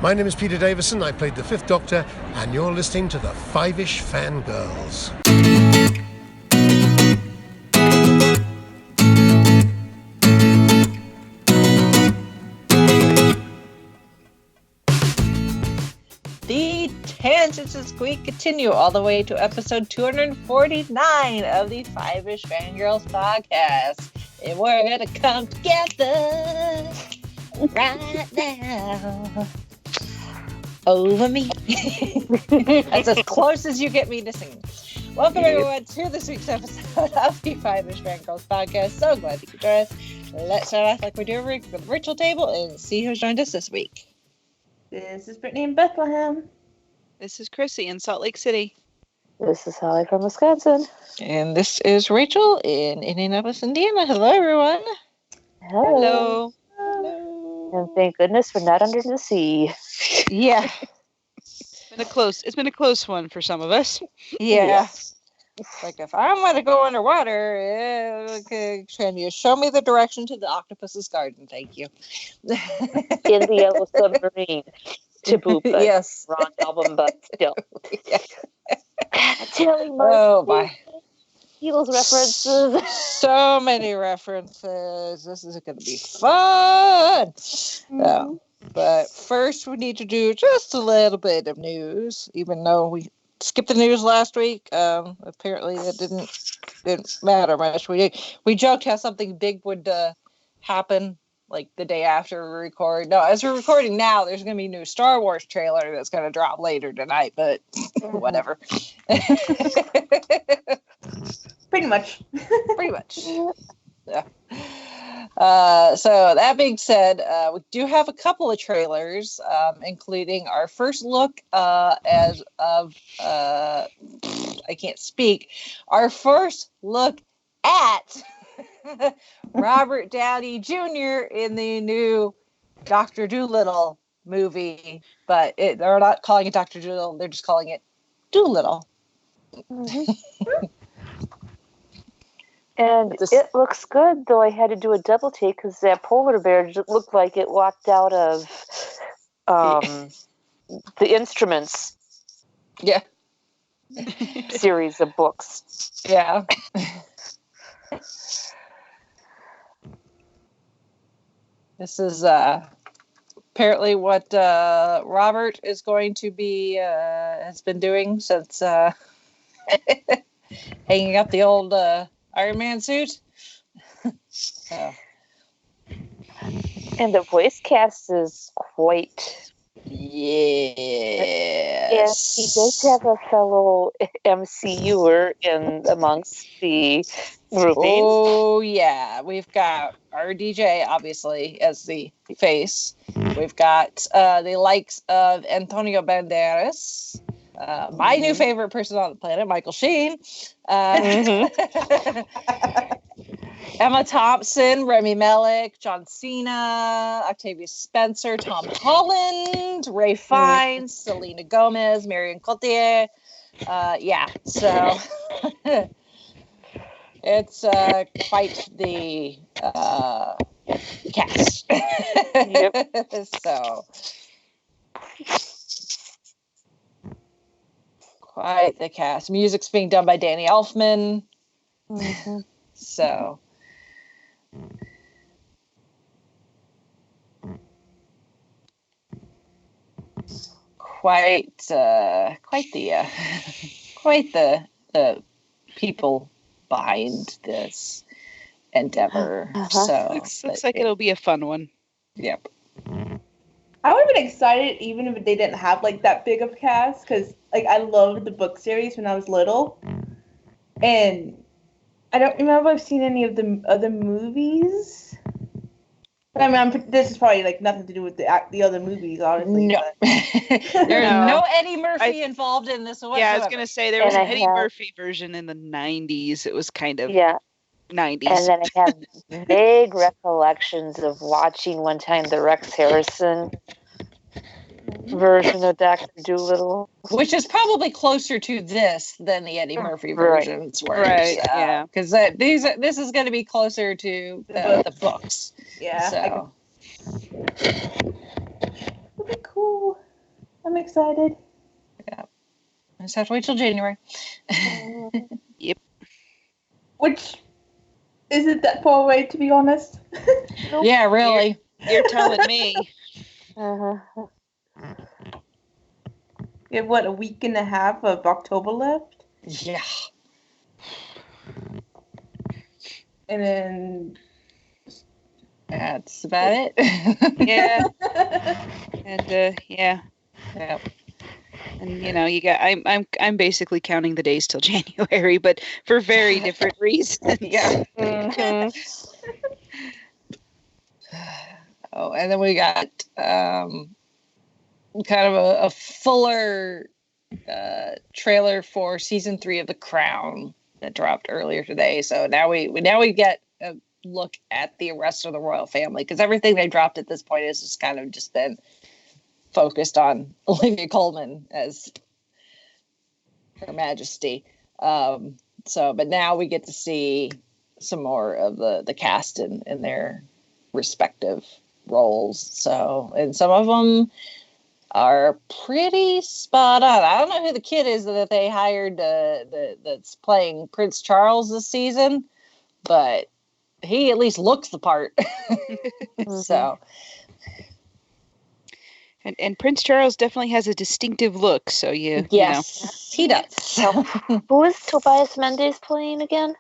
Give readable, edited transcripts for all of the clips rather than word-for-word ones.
My name is Peter Davison. I played the Fifth Doctor, and you're listening to the Five-ish Fangirls. The tangents we continue all the way to episode 249 of the Five-ish Fangirls podcast. And we're going to come together right now. Over me. That's as close as you get me to sing. Welcome everyone to this week's episode of the Five-ish Fangirls podcast. So glad you could join us. Let's start off like we do with the virtual table and see who's joined us this week. This is Brittany in Bethlehem. This is Chrissy in Salt Lake City. This is Holly from Wisconsin. And this is Rachel in Indianapolis, Indiana. Hello, everyone. Hello. And thank goodness we're not under the sea. Yeah. It's been a close one for some of us. Yeah. Like if I want to go underwater, can you show me the direction to the octopus's garden? Thank you. In the Yellow Submarine. To boot, but yes. Wrong album, but still. Yeah. Telling Oh my. Beatles references. So many references. This is going to be fun. Mm-hmm. But first, we need to do just a little bit of news, even though we skipped the news last week. Apparently, it didn't matter much. We joked how something big would happen like the day after we record. No, as we're recording now, there's going to be a new Star Wars trailer that's going to drop later tonight. But whatever. Pretty much. Yeah. So that being said, we do have a couple of trailers, including our first look as of I can't speak. Our first look at Robert Downey Jr. in the new Dr. Dolittle movie, but they're not calling it Dr. Dolittle; they're just calling it Dolittle. Mm-hmm. And it looks good, though I had to do a double take because that polar bear just looked like it walked out of the Instruments series of books. Yeah. This is apparently what Robert is going to be has been doing since hanging up the old Iron Man suit. So. And the voice cast is quite. Yes. And he does have a fellow MCUer in amongst the groupings. Oh, yeah. We've got our DJ, obviously, as the face. We've got the likes of Antonio Banderas. My new favorite person on the planet, Michael Sheen. Emma Thompson, Remy Malek, John Cena, Octavia Spencer, Tom Holland, Ray Fiennes, Selena Gomez, Marion Cotillard. So it's quite the cast. Yep. So quite the cast. Music's being done by Danny Elfman. Mm-hmm. So quite the people behind this endeavor. So looks like it'll be a fun one. Yep. I would have been excited even if they didn't have like that big of a cast, because like I loved the book series when I was little, and I don't remember if I've seen any of the other movies. I mean, this is probably like nothing to do with the other movies, honestly. No, there's no Eddie Murphy involved in this whatsoever. Yeah, I was gonna say there was an Eddie Murphy version in the '90s. It was kind of 90s. And then I have vague recollections of watching one time the Rex Harrison version of Dr. Dolittle. Which is probably closer to this than the Eddie Murphy versions were. Right, yeah. Because this is going to be closer to the books. Yeah. So. It'll be cool. I'm excited. Yeah. I just have to wait till January. Yep. Which isn't that far away, to be honest. Nope. Yeah, really. You're telling me. You have, what, a week and a half of October left? Yeah. And then... That's about it. Yeah. And, yeah. Yep. And you got I'm basically counting the days till January, but for very different reasons. Yeah. Oh, and then we got kind of a fuller trailer for season 3 of The Crown that dropped earlier today. So now we get a look at the rest of the royal family, because everything they dropped at this point is just kind of just been focused on Olivia Colman as Her Majesty. But now we get to see some more of the cast in their respective roles. So, and some of them are pretty spot on. I don't know who the kid is that they hired that's playing Prince Charles this season, but he at least looks the part. So. And Prince Charles definitely has a distinctive look, so yes, he does. Who is Tobias Menzies playing again?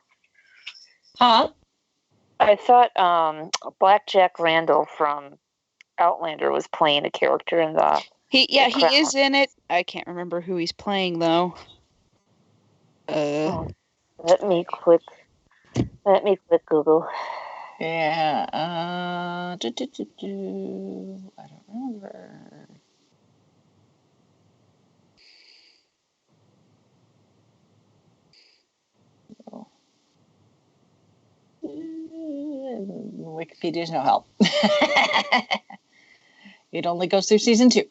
Huh? I thought Black Jack Randall from Outlander was playing a character in the. He is in it. I can't remember who he's playing though. Let me click Google. Yeah. I don't remember. Wikipedia's no help. It only goes through season 2.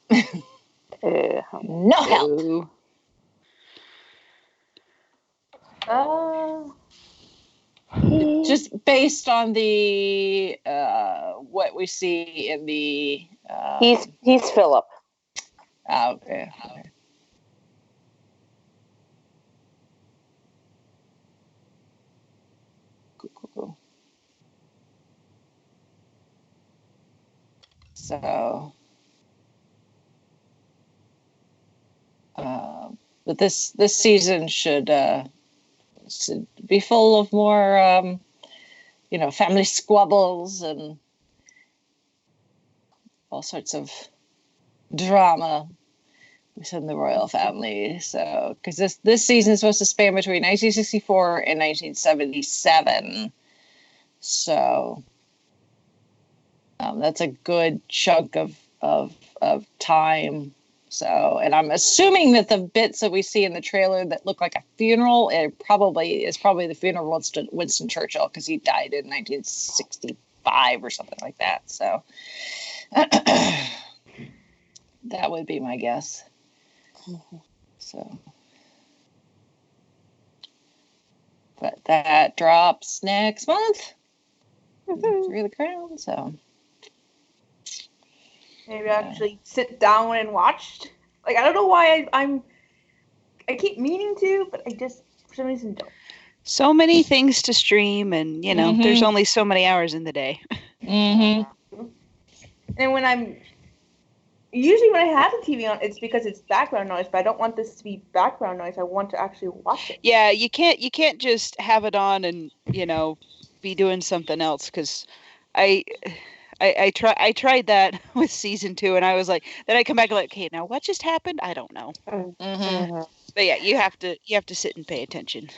No help. Just based on the what we see in the he's Philip. Okay. Cool. So, but this season should be full of more, family squabbles and all sorts of drama within the royal family. So, because this season is supposed to span between 1964 and 1977, so that's a good chunk of time. So, and I'm assuming that the bits that we see in the trailer that look like a funeral, is probably the funeral of Winston Churchill, because he died in 1965 or something like that. So, that would be my guess. So, but that drops next month. Through the Crown, so. Maybe actually sit down and watch. Like, I don't know why I keep meaning to, but I just, for some reason, don't. So many things to stream, and, there's only so many hours in the day. Mm-hmm. And usually when I have the TV on, it's because it's background noise, but I don't want this to be background noise. I want to actually watch it. Yeah, you can't just have it on and, be doing something else, because I tried that with season 2, and I was like, then I come back and like, okay, now what just happened? I don't know. But yeah, you have to sit and pay attention.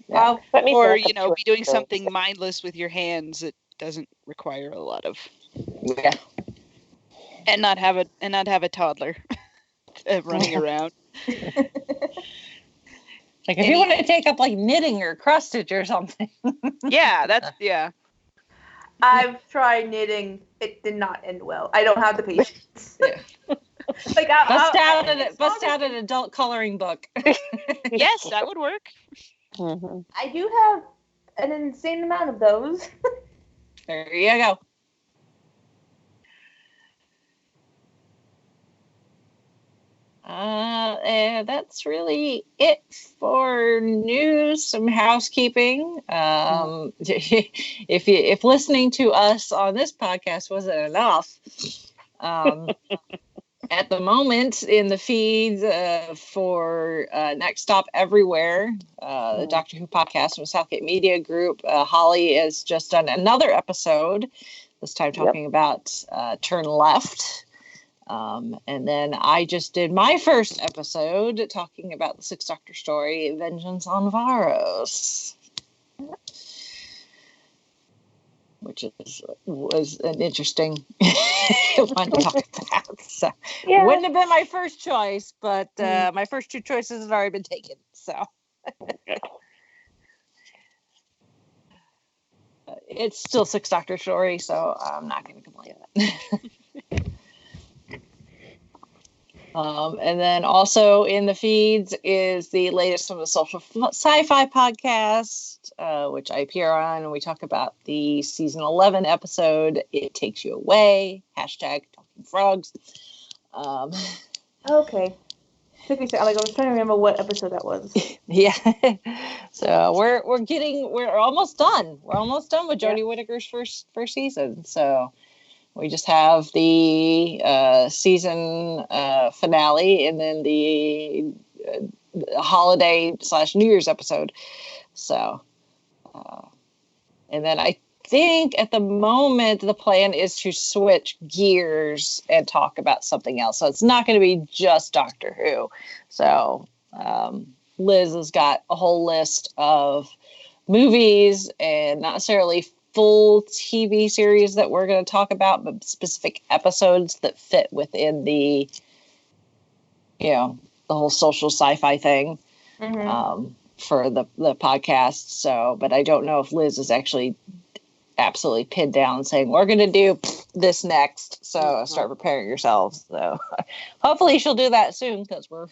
Yeah. Or be doing something mindless with your hands that doesn't require a lot of. Yeah. And not have a toddler running around. Like if you want to take up like knitting or cross stitch or something. Yeah. I've tried knitting. It did not end well. I don't have the patience. Yeah. Like bust out an adult coloring book. Yes, that would work. Mm-hmm. I do have an insane amount of those. There you go. And that's really it for news. Some housekeeping. If listening to us on this podcast wasn't enough, at the moment in the feeds for Next Stop Everywhere, the Doctor Who podcast from Southgate Media Group, Holly has just done another episode. This time talking about Turn Left. And then I just did my first episode talking about the Sixth Doctor story, Vengeance on Varos, which was an interesting one to talk about. So wouldn't have been my first choice, but my first two choices had already been taken. So it's still Sixth Doctor story, so I'm not going to complain. And then also in the feeds is the latest from the Social Sci-Fi podcast, which I appear on, and we talk about the season 11 episode, It Takes You Away, #Talking Frogs. Okay. Took me a second. I was trying to remember what episode that was. Yeah. So we're almost done. We're almost done with Jodie Whittaker's first season. So we just have the season finale and then the holiday / New Year's episode. So, and then I think at the moment the plan is to switch gears and talk about something else. So it's not going to be just Doctor Who. So Liz has got a whole list of movies and not necessarily full TV series that we're going to talk about, but specific episodes that fit within the whole social sci-fi thing for the podcast. So, but I don't know if Liz is actually absolutely pinned down saying we're going to do this next. So start preparing yourselves. So hopefully she'll do that soon, because we're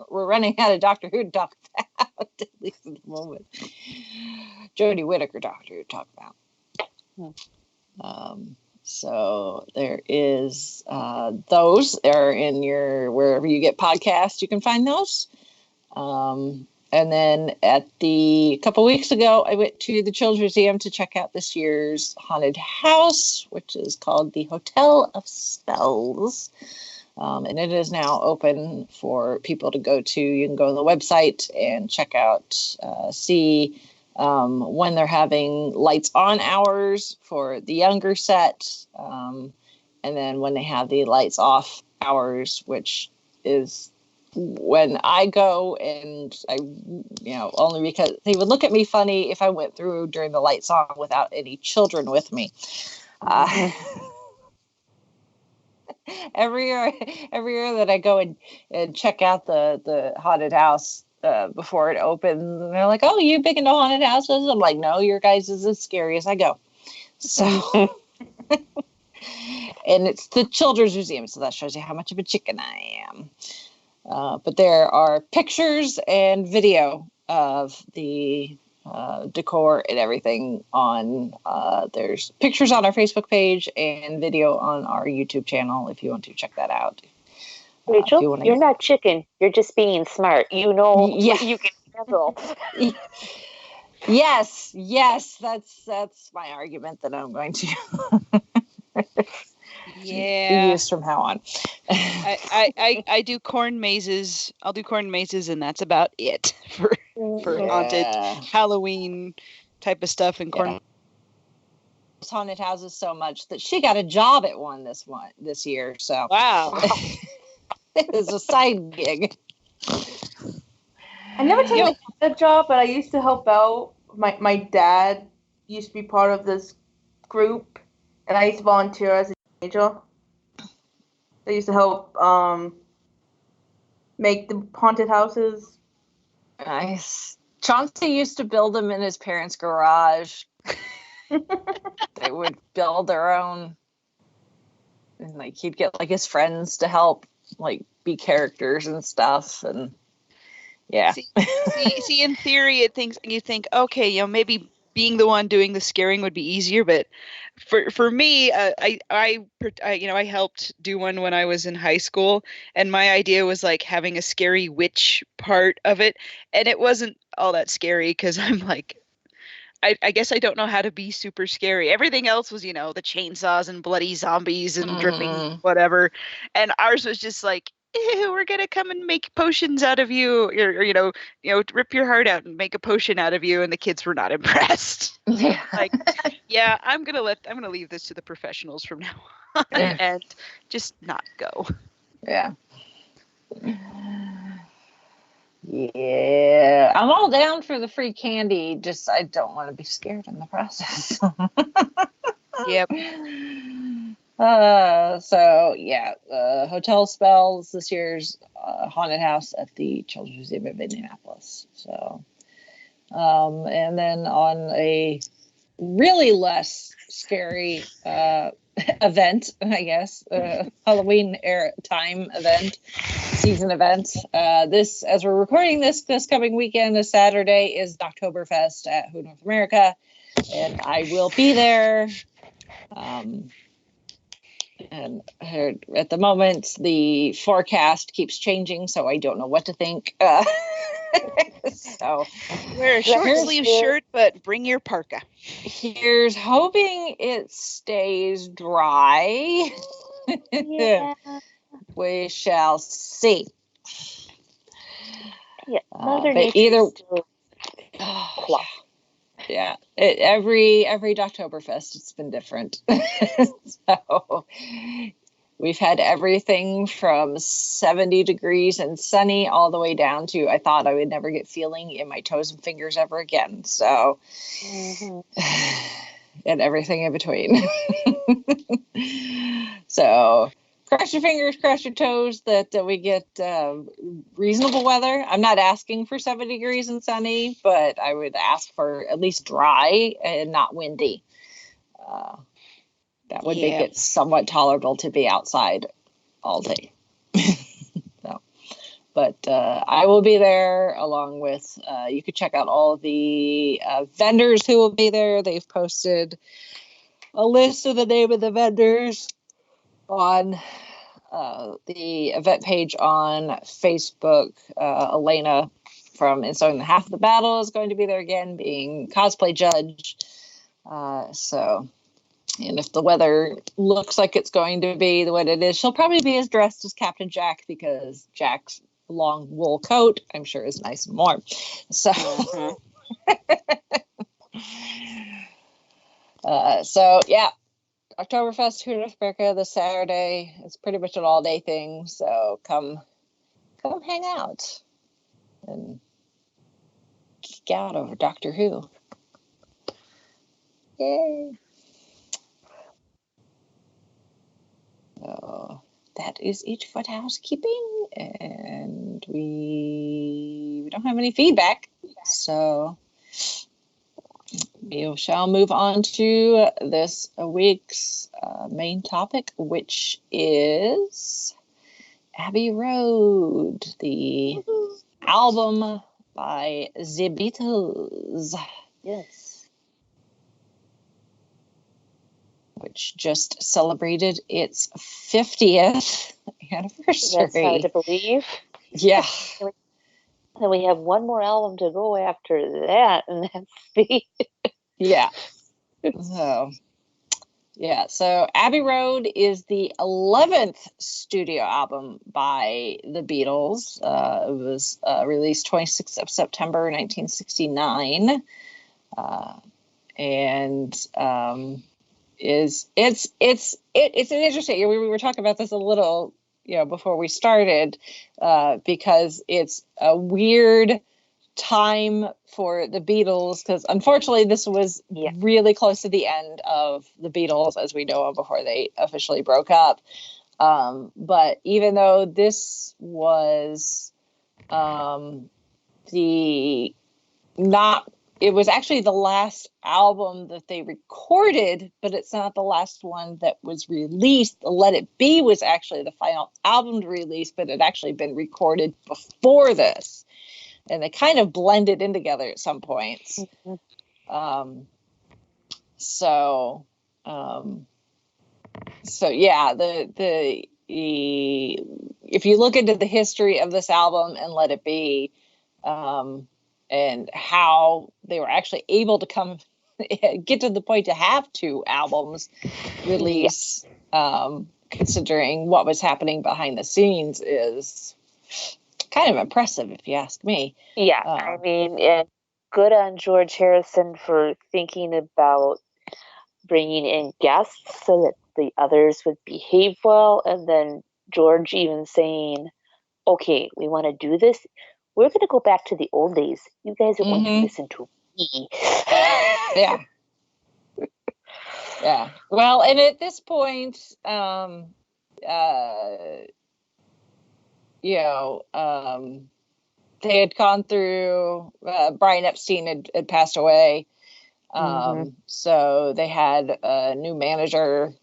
running out of Doctor Who to talk about, at least at the moment. Jodie Whittaker Doctor Who to talk about. So there is those are in your wherever you get podcasts, you can find those. And then a couple weeks ago, I went to the Children's Museum to check out this year's haunted house, which is called the Hotel of Spells. And it is now open for people to go to. You can go to the website and check out, see when they're having lights on hours for the younger set. And then when they have the lights off hours, which is when I go, and I, only because they would look at me funny if I went through during the lights on without any children with me. Every year that I go and check out the haunted house before it opens, they're like, "Oh, you big into haunted houses?" I'm like, "No, your guys is as scary as I go." So, and it's the Children's Museum, so that shows you how much of a chicken I am. But there are pictures and video of the decor and everything on. There's pictures on our Facebook page and video on our YouTube channel if you want to check that out. Rachel, you're not chicken. You're just being smart. You know what you can handle. Yes, that's my argument that I'm going to use from now on. I do corn mazes. I'll do corn mazes, and that's about it for haunted Halloween type of stuff. And corn haunted houses so much that she got a job at one this year. So wow. It was a side gig. I never taken a job, but I used to help out. My dad used to be part of this group, and I used to volunteer as a teenager. I used to help make the haunted houses. Nice. Chauncey used to build them in his parents' garage. They would build their own, and he'd get his friends to help be characters and stuff, and yeah. See, in theory, you think, okay, maybe being the one doing the scaring would be easier, but for me, I helped do one when I was in high school, and my idea was like having a scary witch part of it, and it wasn't all that scary because I'm like, I guess I don't know how to be super scary. Everything else was, the chainsaws and bloody zombies and dripping whatever, and ours was just like, ew, we're gonna come and make potions out of you, or rip your heart out and make a potion out of you, and the kids were not impressed. Yeah. Like, yeah, I'm gonna leave this to the professionals from now on and just not go. Yeah. Yeah. I'm all down for the free candy, just I don't want to be scared in the process. Yep. Hotel Spells, this year's haunted house at the Children's Museum of Indianapolis. So, and then on a really less scary event, I guess, Halloween time event, season event. This, as we're recording this coming weekend, this Saturday, is Oktoberfest at Who North America, and I will be there. And at the moment, the forecast keeps changing, so I don't know what to think. So wear a short sleeve shirt, but bring your parka. Here's hoping it stays dry. Yeah. We shall see. Yeah, Mother but Nature either is still clock. Yeah, every Oktoberfest it's been different. So we've had everything from 70 degrees and sunny all the way down to I thought I would never get feeling in my toes and fingers ever again. So and everything in between. So cross your fingers, cross your toes that we get reasonable weather. I'm not asking for 70 degrees and sunny, but I would ask for at least dry and not windy. That would make it somewhat tolerable to be outside all day. But I will be there along with, you could check out all the vendors who will be there. They've posted a list of the name of the vendors on the event page on Facebook. Elena from Inside the Half of the Battle is going to be there again, being cosplay judge. And if the weather looks like it's going to be what it is, she'll probably be as dressed as Captain Jack, because Jack's long wool coat, I'm sure, is nice and warm. So, Oktoberfest, Who North America this Saturday. It's pretty much an all-day thing, so come hang out and geek out over Doctor Who. Yay! So that is each foot housekeeping, and we don't have any feedback, so we shall move on to this week's main topic, which is Abbey Road, the album by the Beatles. Yes. Which just celebrated its 50th anniversary. That's hard to believe. Yeah. And we have one more album to go after that, and that's the... Yeah. So Abbey Road is the 11th studio album by the Beatles. It was released 26th of September 1969. It's an interesting. We were talking about this a little, before we started, because it's a weird time for the Beatles, because unfortunately this was really close to the end of the Beatles as we know them before they officially broke up. But even though this was it was actually the last album that they recorded, but it's not the last one that was released. Let It Be was actually the final album to release, but it had actually been recorded before this. And they kind of blended in together at some points. So, yeah, if you look into the history of this album and Let It Be, and how they were actually able to get to the point to have 2 albums release, considering what was happening behind the scenes, is kind of impressive, if you ask me. Yeah, I mean, and good on George Harrison for thinking about bringing in guests so that the others would behave well, and then George even saying, okay, we want to do this. We're going to go back to the old days. You guys are going to listen to me. Yeah. Yeah. Well, and at this point, they had gone through, Brian Epstein had passed away. So they had a new manager,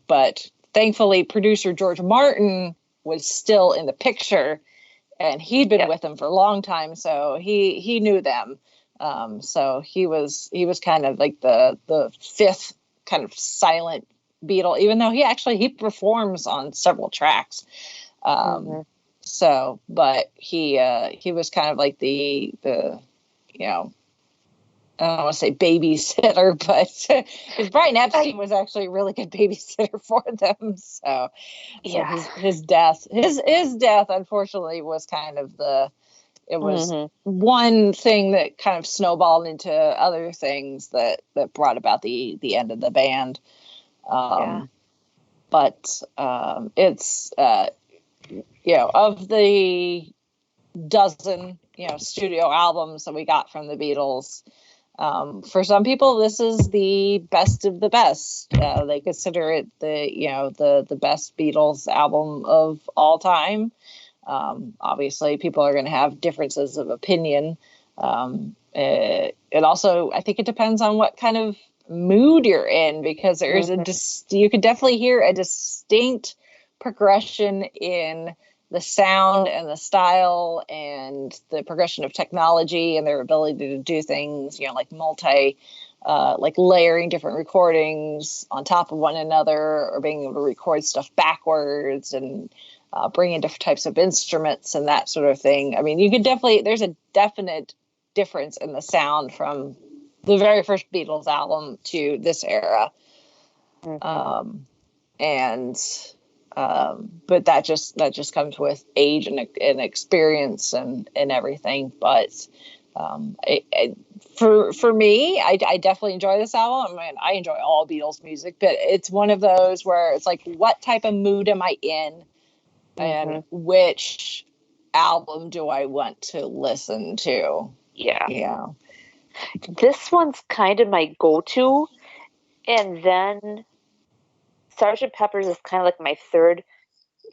but thankfully producer George Martin was still in the picture, and he'd been with them for a long time. So he knew them. So he was kind of like the 5th kind of silent Beatle, even though he performs on several tracks. So, but he was kind of like the I don't want to say babysitter, but because Brian Epstein was actually a really good babysitter for them. So his death, unfortunately, was kind of it was one thing that kind of snowballed into other things that brought about the end of the band. But it's of the dozen studio albums that we got from the Beatles, for some people this is the best of the best. They consider it the best Beatles album of all time. Obviously people are going to have differences of opinion. It also, I think it depends on what kind of mood you're in, because there's you could definitely hear a distinct progression in the sound and the style and the progression of technology and their ability to do things, like like layering different recordings on top of one another, or being able to record stuff backwards and bring in different types of instruments and that sort of thing. I mean, there's a definite difference in the sound from the very first Beatles album to this era. But that just comes with age and experience and everything. But for me, I definitely enjoy this album. I mean, I enjoy all Beatles music, but it's one of those where it's like, what type of mood am I in, and which album do I want to listen to? Yeah. This one's kind of my go-to, and then Sgt. Pepper's is kind of like my third.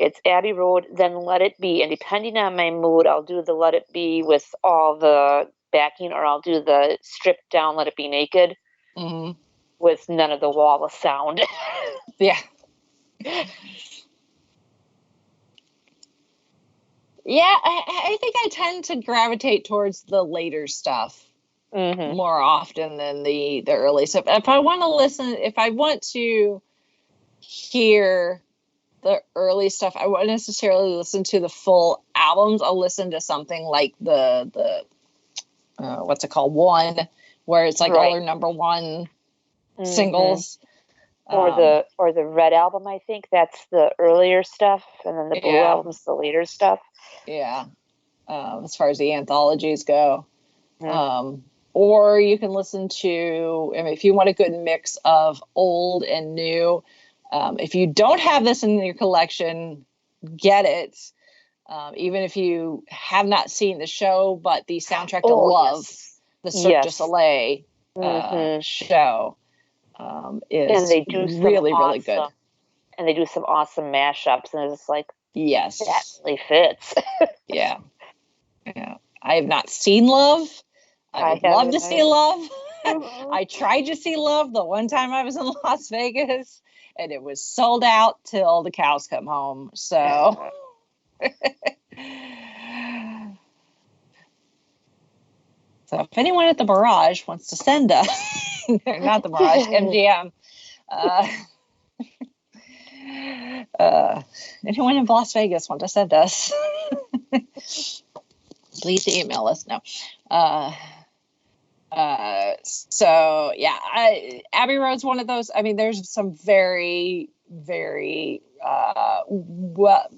It's Abbey Road, then Let It Be, and depending on my mood, I'll do the Let It Be with all the backing, or I'll do the stripped down Let It Be naked with none of the wall of sound. Yeah. Yeah, I think I tend to gravitate towards the later stuff more often than the early stuff. If I want to hear the early stuff, I won't necessarily listen to the full albums. I'll listen to something like the what's it called, One, where it's like all their number one singles. Or the Red album, I think that's the earlier stuff, and then the Blue album's the later stuff. Yeah, as far as the anthologies go. Or you can listen to, I mean, if you want a good mix of old and new, if you don't have this in your collection, get it. Even if you have not seen the show, but the soundtrack to Love, the Cirque du Soleil show, is and they do really, really good. And they do some awesome mashups, and it's like, yes, that really fits. Yeah. I have not seen Love. I would love to see Love. I tried to see Love the one time I was in Las Vegas, and it was sold out till the cows come home. So, So if anyone at the Barrage wants to send us, not the Barrage, MGM, anyone in Las Vegas want to send us, please email us. No. So yeah, Abbey Road's one of those. I mean, there's some very, very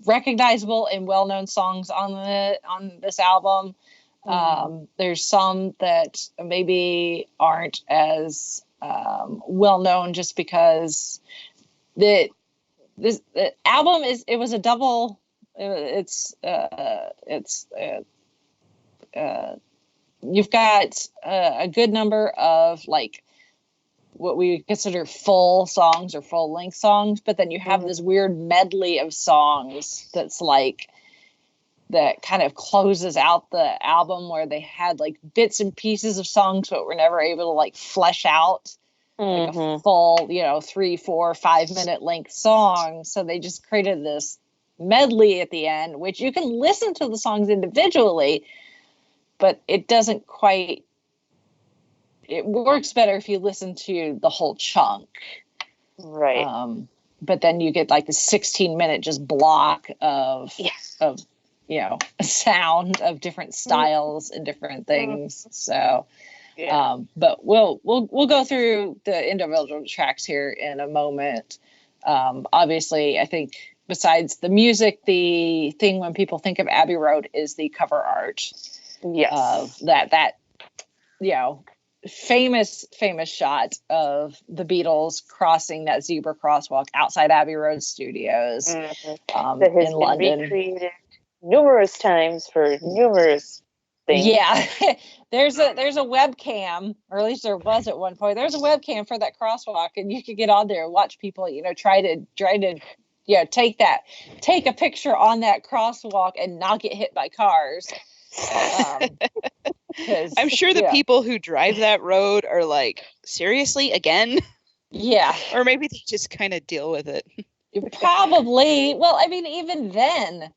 recognizable and well-known songs on this album. There's some that maybe aren't as well-known just because the album was a double. You've got a good number of like what we consider full songs or full length songs, but then you have this weird medley of songs that's like that kind of closes out the album where they had like bits and pieces of songs but were never able to like flesh out like a full 3, 4, 5 minute length song. So they just created this medley at the end, which you can listen to the songs individually, but it doesn't quite, it works better if you listen to the whole chunk. Right. But then you get like the 16-minute just block of sound of different styles and different things. So, but we'll go through the individual tracks here in a moment. Obviously, I think besides the music, the thing when people think of Abbey Road is the cover art. Yes. That famous shot of the Beatles crossing that zebra crosswalk outside Abbey Road Studios that has in been London. recreated numerous times for numerous things. Yeah, there's a webcam, or at least there was at one point. There's a webcam for that crosswalk, and you could get on there and watch people, try to take a picture on that crosswalk and not get hit by cars. I'm sure the people who drive that road are like, seriously, again? Yeah. Or maybe they just kind of deal with it. Probably. Well, I mean, even then,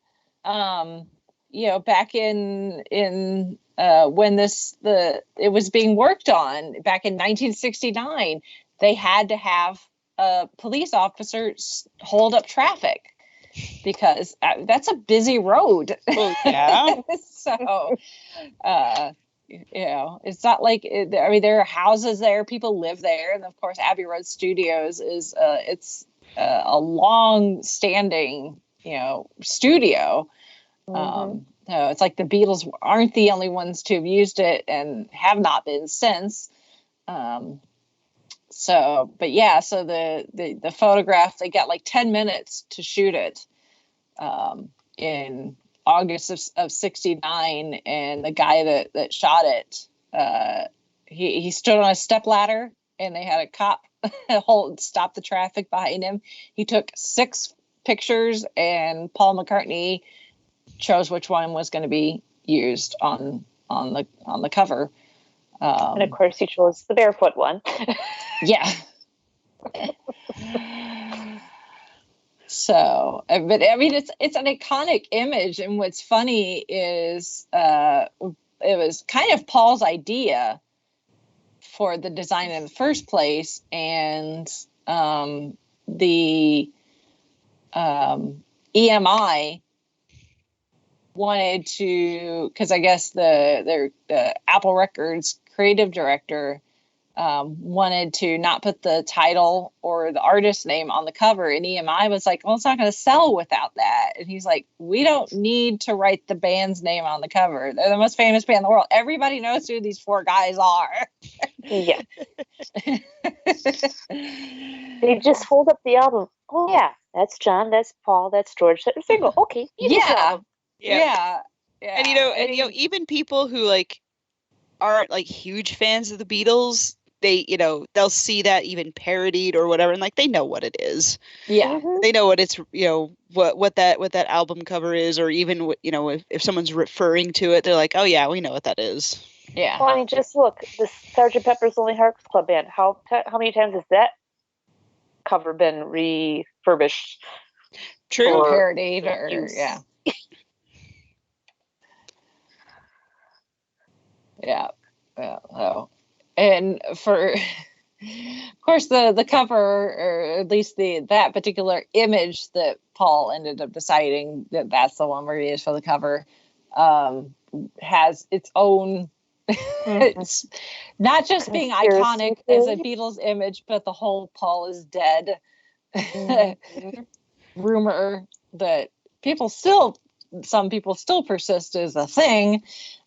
back in when it was being worked on back in 1969, they had to have a police officer hold up traffic because that's a busy road. Well, yeah. So, it's not like there are houses there, people live there, and of course, Abbey Road Studios is it's a long-standing studio. So it's like the Beatles aren't the only ones to have used it and have not been since. So the photograph, they got like 10 minutes to shoot it in August of 69, and the guy that shot it, he stood on a stepladder, and they had a cop stop the traffic behind him. He took 6 pictures, and Paul McCartney chose which one was going to be used on the cover. And of course, he chose the barefoot one. Yeah. So, but I mean, it's an iconic image, and what's funny is it was kind of Paul's idea for the design in the first place, and the EMI wanted to, because I guess the Apple Records creative director wanted to not put the title or the artist name on the cover, and EMI was like, well, it's not going to sell without that. And he's like, we don't need to write the band's name on the cover. They're the most famous band in the world. Everybody knows who these 4 guys are. Yeah. They just hold up the album. Oh yeah, that's John, that's Paul, that's George. They go, okay, yeah. And even people who like aren't like huge fans of the Beatles, they'll see that even parodied or whatever, and like they know what it is. Yeah. They know what it's what that album cover is, or even if someone's referring to it, they're like, oh yeah, we know what that is. Yeah. Well, I mean, just look, the Sgt. Pepper's Lonely Hearts Club Band. How many times has that cover been refurbished? True. Parodied or yeah. Yeah. Yeah. So, and for, of course, the cover, or at least that particular image that Paul ended up deciding that that's the one we're going to use for the cover, has its own. It's not just being iconic as a Beatles image, but the whole Paul is dead rumor that some people still persist as a thing,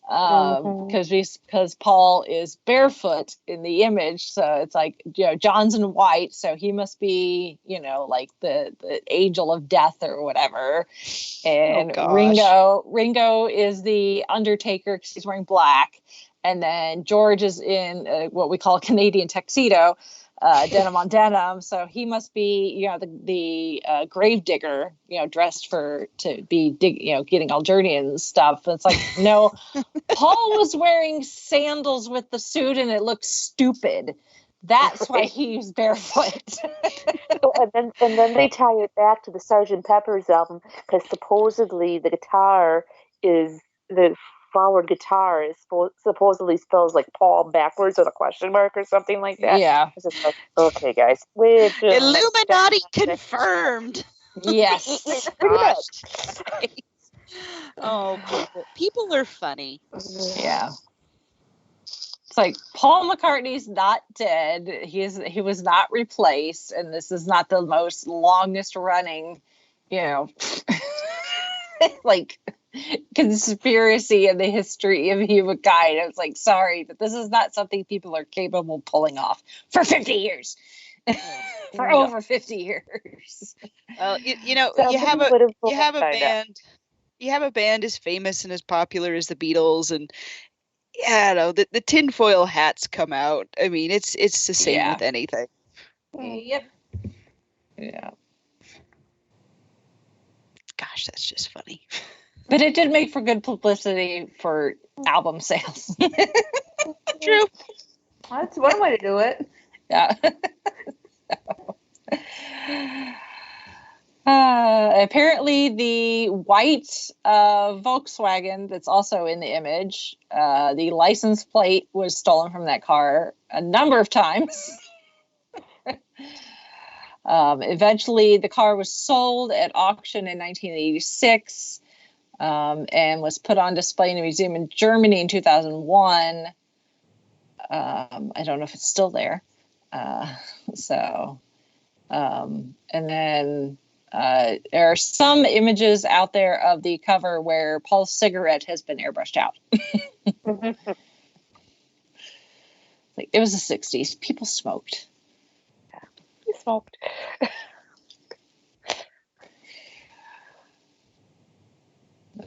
because Paul is barefoot in the image, so it's like, John's in white, so he must be, like the angel of death or whatever, and Ringo is the Undertaker because he's wearing black, and then George is in what we call a Canadian tuxedo, denim on denim, so he must be, the grave digger, dressed to be getting Algerian stuff. It's like, no, Paul was wearing sandals with the suit and it looked stupid. That's why he's barefoot. and then they tie it back to the Sgt. Pepper's album, because supposedly the forward guitar is supposedly spells like Paul backwards with a question mark or something like that. Yeah. It's just like, okay, guys, Illuminati confirmed. Yes. Gosh. Oh, people are funny. Yeah. It's like, Paul McCartney's not dead. He was not replaced, and this is not the most longest running, like, conspiracy in the history of humankind. I was like, sorry, but this is not something people are capable of pulling off for 50 years. For over 50 years. Well, you have a band as famous and as popular as the Beatles, and I don't know, the tinfoil hats come out. I mean, it's the same with anything. Yep. Yeah. Gosh, that's just funny. But it did make for good publicity for album sales. True. That's one way to do it. Yeah. Apparently the white Volkswagen that's also in the image, the license plate was stolen from that car a number of times. Eventually the car was sold at auction in 1986, and was put on display in a museum in Germany in 2001. I don't know if it's still there. And then there are some images out there of the cover where Paul's cigarette has been airbrushed out. Like, it was the 60s. People smoked. Yeah, he smoked.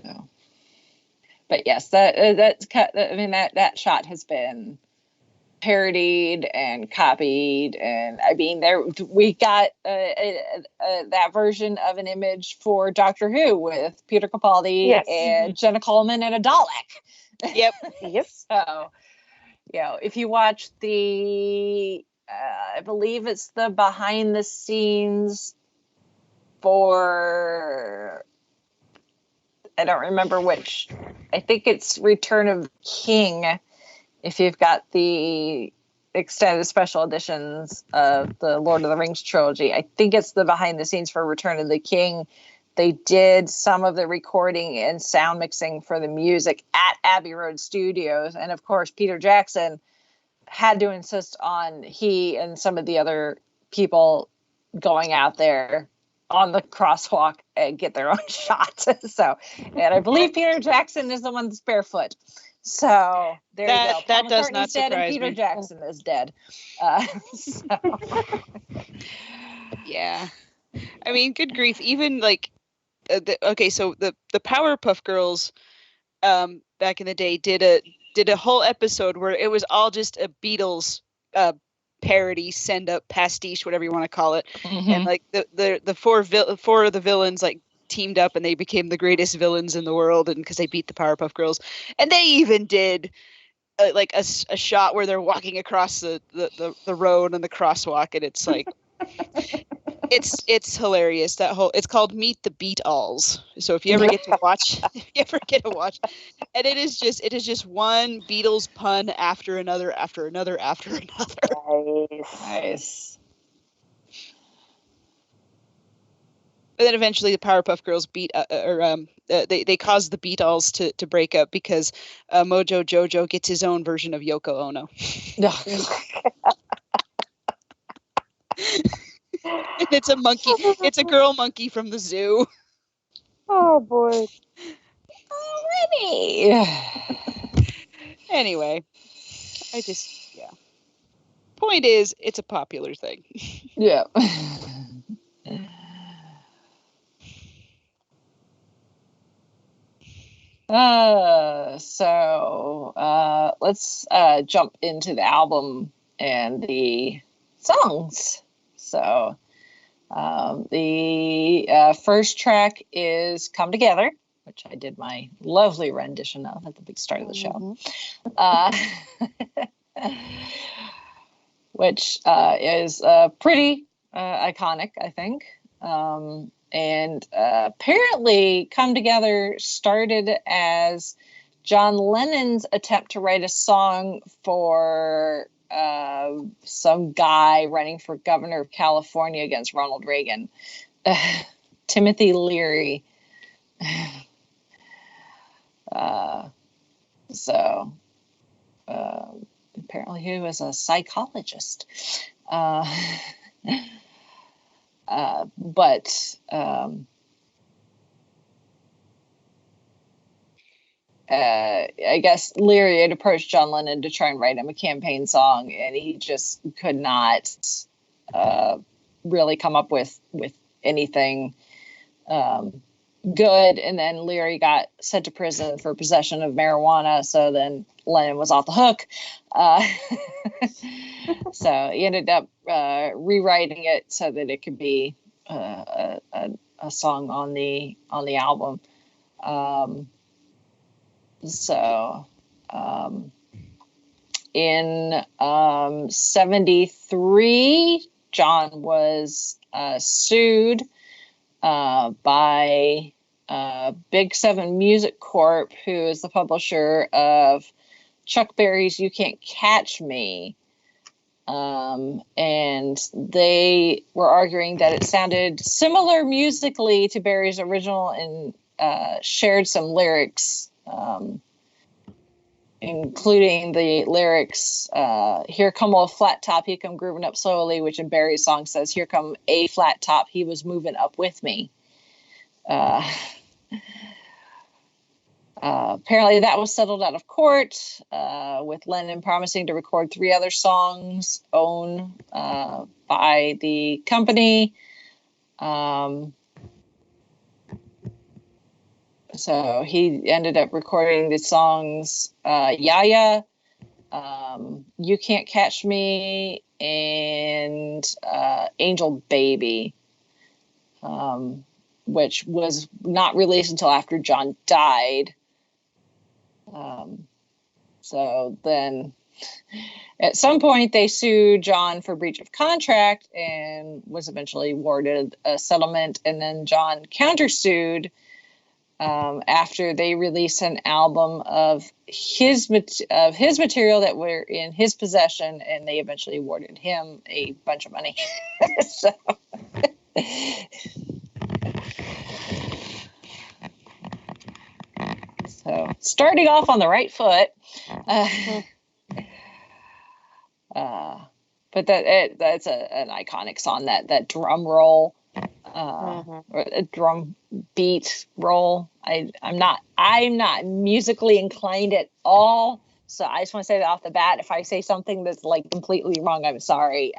So. But yes, that shot has been parodied and copied, and I mean, we got that version of an image for Doctor Who with Peter Capaldi and Jenna Coleman and a Dalek. Yep. So, if you watch the, I believe it's the behind the scenes for, I don't remember which. I think it's Return of the King. If you've got the extended special editions of the Lord of the Rings trilogy, I think it's the behind the scenes for Return of the King. They did some of the recording and sound mixing for the music at Abbey Road Studios. And of course, Peter Jackson had to insist on he and some of the other people going out there on the crosswalk and get their own shot. So, and I believe Peter Jackson is the one that's barefoot. So there you go. That Paul does McCartney's not dead and surprise Peter me. Jackson is dead. Yeah. I mean, good grief. Even like, so the Powerpuff Girls, back in the day did a whole episode where it was all just a Beatles parody, send up pastiche, whatever you want to call it, and like the four of the villains like teamed up and they became the greatest villains in the world, and because they beat the Powerpuff Girls, and they even did like a shot where they're walking across the road on the crosswalk, and it's like It's hilarious. It's called Meet the Beatles. So if you ever get to watch, and it is just one Beatles pun after another, after another, after another. Nice. And then eventually the Powerpuff Girls they cause the Beatles to break up because Mojo Jojo gets his own version of Yoko Ono. And it's a monkey. It's a girl monkey from the zoo. Oh boy. Alrighty. Anyway, Point is, it's a popular thing. Yeah. Let's jump into the album and the songs. So the first track is Come Together, which I did my lovely rendition of at the big start of the show. Which is pretty iconic, I think. And apparently Come Together started as John Lennon's attempt to write a song for some guy running for governor of California against Ronald Reagan, Timothy Leary. Apparently he was a psychologist. I guess Leary had approached John Lennon to try and write him a campaign song, and he just could not really come up with anything good. And then Leary got sent to prison for possession of marijuana, so then Lennon was off the hook. So he ended up rewriting it so that it could be a song on the album. In 73, John was sued by Big Seven Music Corp, who is the publisher of Chuck Berry's You Can't Catch Me. And they were arguing that it sounded similar musically to Berry's original and shared some lyrics, including the lyrics, here come old flat top, he come grooving up slowly, which in Barry's song says, here come a flat top, he was moving up with me. Apparently that was settled out of court, with Lennon promising to record 3 other songs owned by the company. So he ended up recording the songs Yaya, You Can't Catch Me, and Angel Baby, which was not released until after John died. So then at some point they sued John for breach of contract and was eventually awarded a settlement. And then John countersued after they released an album of his material that were in his possession, and they eventually awarded him a bunch of money. So starting off on the right foot. But that's an iconic song, that drum roll, or a drum beat roll. I'm not musically inclined at all, so I just want to say that off the bat. If I say something that's like completely wrong, I'm sorry.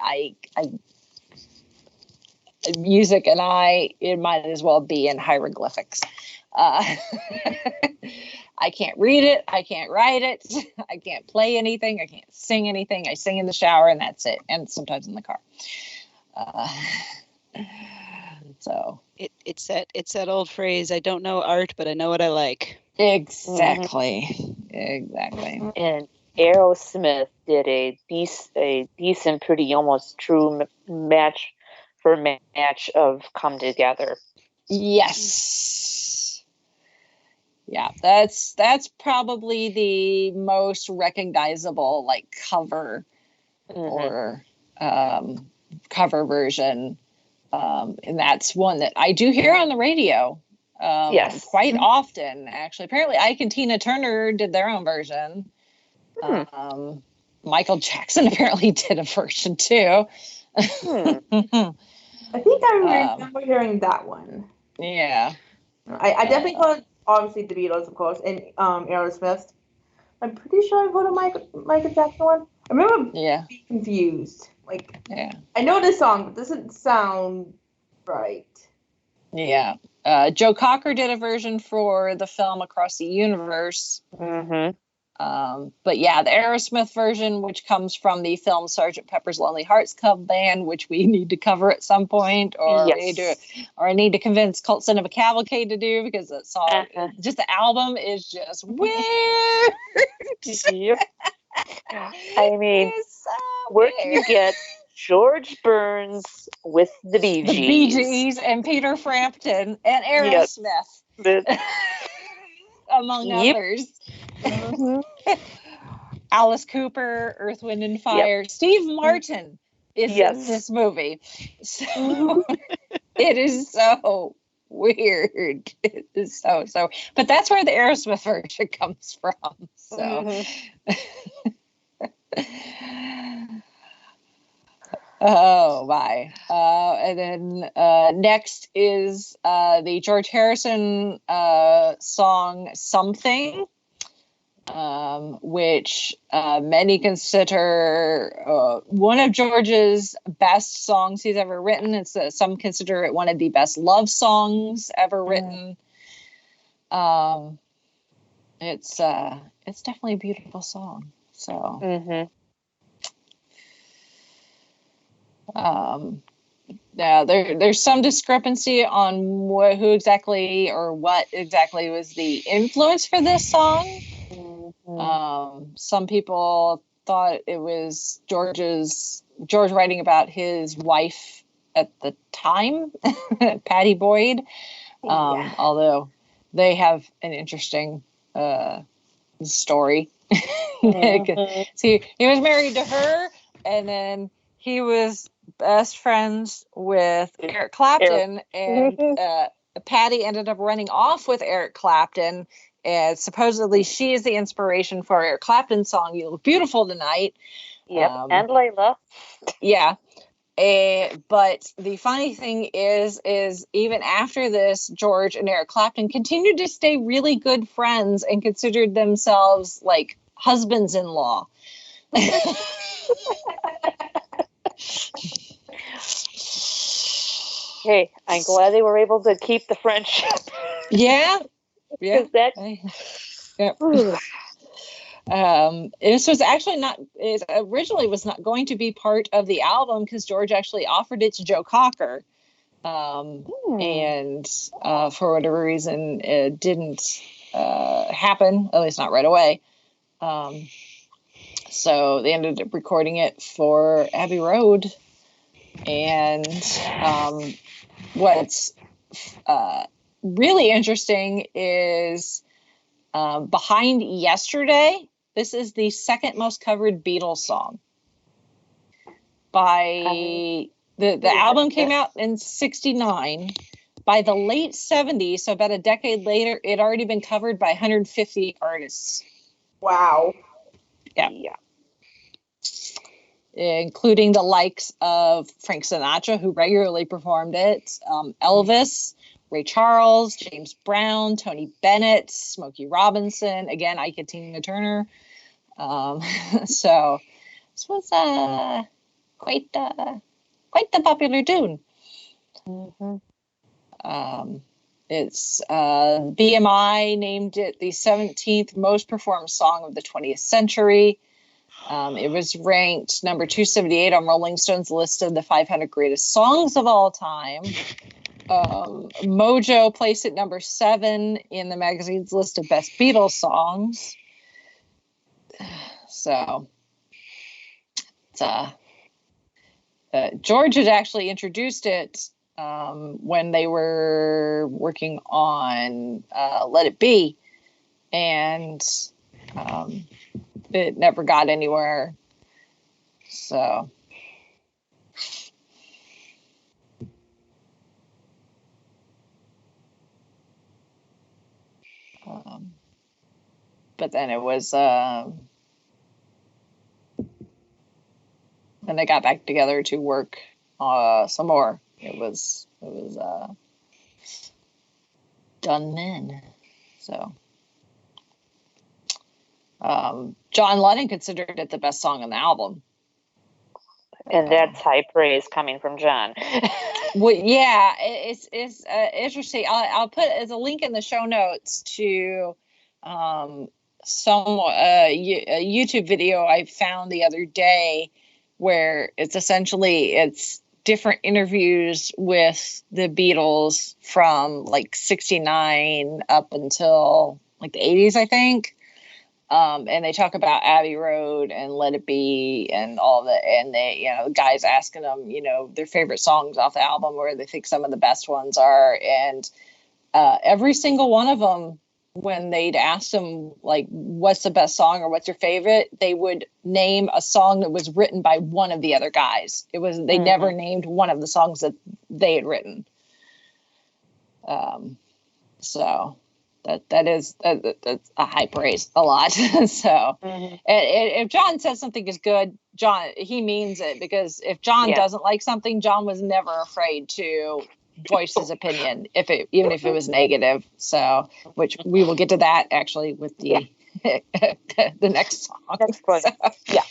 Music and it might as well be in hieroglyphics. I can't read it. I can't write it. I can't play anything. I can't sing anything. I sing in the shower, and that's it. And sometimes in the car. So it's that old phrase. I don't know art, but I know what I like. Exactly. Exactly. And Aerosmith did a decent, pretty almost true match for match of Come Together. Yes. Yeah, that's probably the most recognizable like cover or cover version. And that's one that I do hear on the radio quite often, actually. Apparently, Ike and Tina Turner did their own version. Michael Jackson apparently did a version too. I think I remember hearing that one. Yeah. I definitely heard, obviously, the Beatles, of course, and Aerosmith. I'm pretty sure I've heard a Michael Jackson one. I remember being confused. Like, I know this song, but it doesn't sound right. Yeah. Joe Cocker did a version for the film Across the Universe. But yeah, the Aerosmith version, which comes from the film Sgt. Pepper's Lonely Hearts Club Band, which we need to cover at some point, or I need to convince Cult Cinema Cavalcade to do, because that song, just the album is just weird. I mean, where can you get George Burns with the Bee Gees? The Bee Gees and Peter Frampton and Aerosmith, among others. Alice Cooper, Earth, Wind and Fire. Steve Martin is in this movie. So it is so weird. It is so. But that's where the Aerosmith version comes from. So. Oh my. And then next is the George Harrison song Something, which many consider one of George's best songs he's ever written. Some consider it one of the best love songs ever written. It's definitely a beautiful song. So there's some discrepancy on who exactly or what exactly was the influence for this song. Some people thought it was George writing about his wife at the time, Patty Boyd. Although they have an interesting story. See, he was married to her, and then he was best friends with Eric Clapton, and Patty ended up running off with Eric Clapton, and supposedly she is the inspiration for Eric Clapton's song "You Look Beautiful Tonight." And Layla. Yeah. But the funny thing is even after this, George and Eric Clapton continued to stay really good friends and considered themselves like husbands-in-law. Hey, I'm glad they were able to keep the friendship. Yeah. This was actually it originally was not going to be part of the album, because George actually offered it to Joe Cocker. And for whatever reason, it didn't happen, at least not right away. So they ended up recording it for Abbey Road. And what's really interesting is behind Yesterday, this is the second most covered Beatles song. By the album came out in 1969. By the late 1970s, so about a decade later, it had already been covered by 150 artists. Wow. Yeah. Including the likes of Frank Sinatra, who regularly performed it, Elvis, Ray Charles, James Brown, Tony Bennett, Smokey Robinson, again, Ike and Tina Turner. So this was quite the popular tune. It's BMI named it the 17th most performed song of the 20th century. It was ranked number 278 on Rolling Stone's list of the 500 greatest songs of all time. Mojo placed it number 7 in the magazine's list of best Beatles songs. So it's George had actually introduced it when they were working on Let It Be, and it never got anywhere. So. But then it was, then they got back together to work some more. It was done then. So, John Lennon considered it the best song on the album. And that's high praise coming from John. Well, yeah, it's interesting. I'll put as a link in the show notes to some a YouTube video I found the other day where it's different interviews with the Beatles from like 69 up until like the 80s, I think. And they talk about Abbey Road and Let It Be and all that. And they, guys asking them, their favorite songs off the album, where they think some of the best ones are. And every single one of them, when they'd ask them, like, what's the best song or what's your favorite, they would name a song that was written by one of the other guys. They never named one of the songs that they had written. So that's a high praise, a lot. So and if John says something is good, he means it, because if John doesn't like something, John was never afraid to voice his opinion, even if it was negative. So, which we will get to that actually with the the next song. Next one. So. Yeah.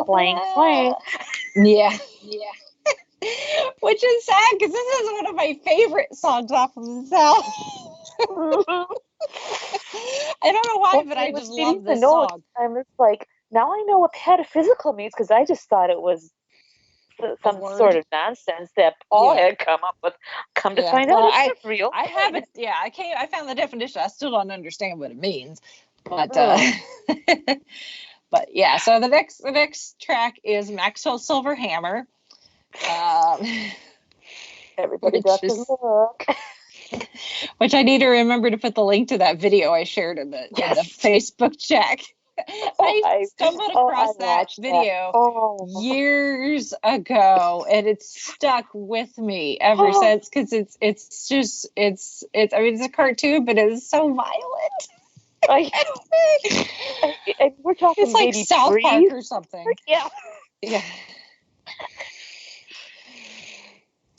Clang. Yeah. Which is sad, because this is one of my favorite songs off of this album. I don't know why, but I just love this song. I'm just like, now I know what pataphysical means, because I just thought it was some sort of nonsense that Paul had come up with. Come to find out, it's real. I have it. Yeah, I found the definition. I still don't understand what it means, but but yeah. So the next track is Maxwell Silverhammer. Everybody got to look. Which I need to remember to put the link to that video I shared in the Facebook chat. I stumbled across that video years ago, and it's stuck with me ever since, because it's a cartoon, but it's so violent. And we're talking, it's like South Park or something. Yeah.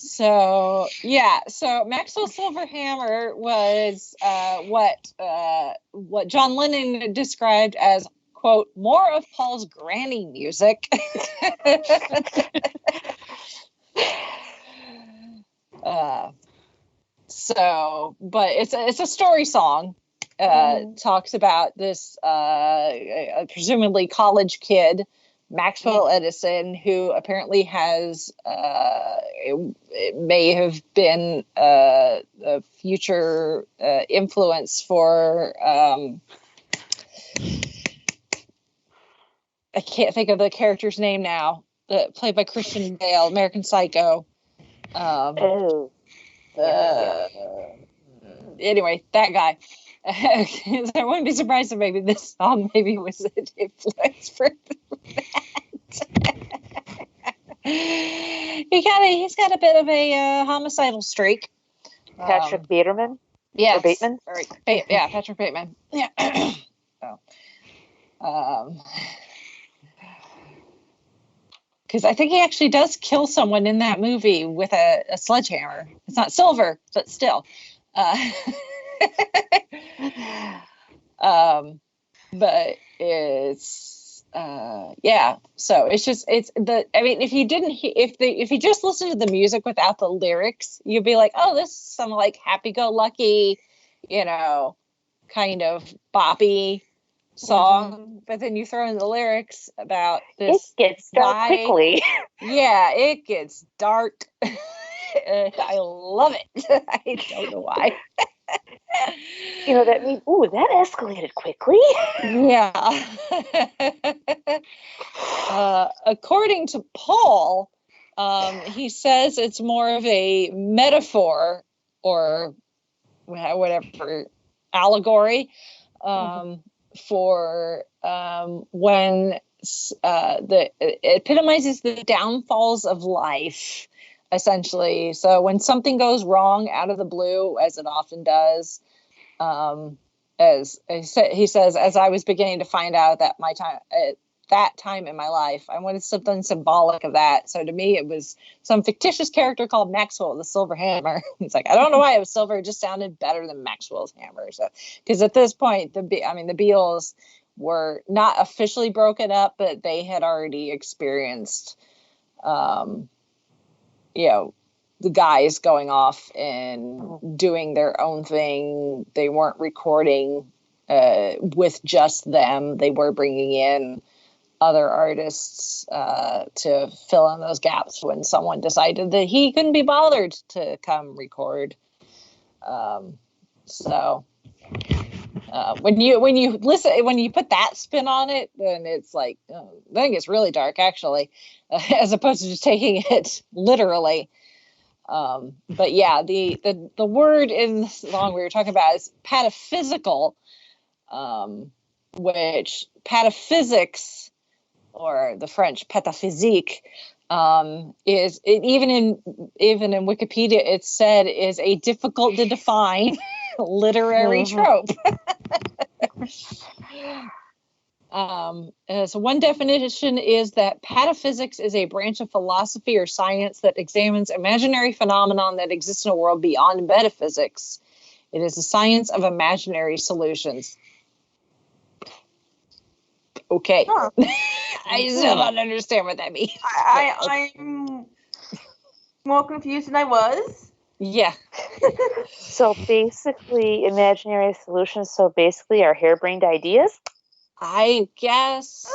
So Maxwell Silverhammer was what John Lennon described as, quote, more of Paul's granny music. But it's a story song. Talks about this presumably college kid, Maxwell Edison, who apparently has it may have been a future influence for I can't think of the character's name now, played by Christian Bale, American Psycho. Anyway, that guy. I wouldn't be surprised if maybe this song was an influence for that. He's got a bit of a homicidal streak. Patrick Bateman? Yeah. Bateman? Patrick Bateman. Yeah. Because I think he actually does kill someone in that movie with a sledgehammer. It's not silver, but still. But it's so if you just listen to the music without the lyrics, you'd be like, oh, this is some like happy-go-lucky, kind of boppy song. But then you throw in the lyrics about this, it gets dark quickly. Yeah, it gets dark. I love it. I don't know why. That means, ooh, that escalated quickly. Yeah. According to Paul, he says it's more of a metaphor or whatever allegory for when it epitomizes the downfalls of life, essentially. So when something goes wrong out of the blue, as it often does, as he says, as I was beginning to find out that that time in my life, I wanted something symbolic of that. So to me, it was some fictitious character called Maxwell, the Silver Hammer. He's like, I don't know why it was silver. It just sounded better than Maxwell's hammer. So, because at this point, the Beatles were not officially broken up, but they had already experienced, the guys going off and doing their own thing. They weren't recording with just them. They were bringing in other artists to fill in those gaps when someone decided that he couldn't be bothered to come record. When you listen, when you put that spin on it, then it's like, I think it's really dark, actually, as opposed to just taking it literally. But yeah, the word in the song we were talking about is pataphysical, which pataphysics, or the French pétaphysique, is it, even in Wikipedia, it said is a difficult to define literary trope. So one definition is that pataphysics is a branch of philosophy or science that examines imaginary phenomenon that exist in a world beyond metaphysics. It is a science of imaginary solutions. Okay. Huh. I still don't understand what that means. I'm more confused than I was. Yeah. So basically, imaginary solutions. So basically, our harebrained ideas. I guess,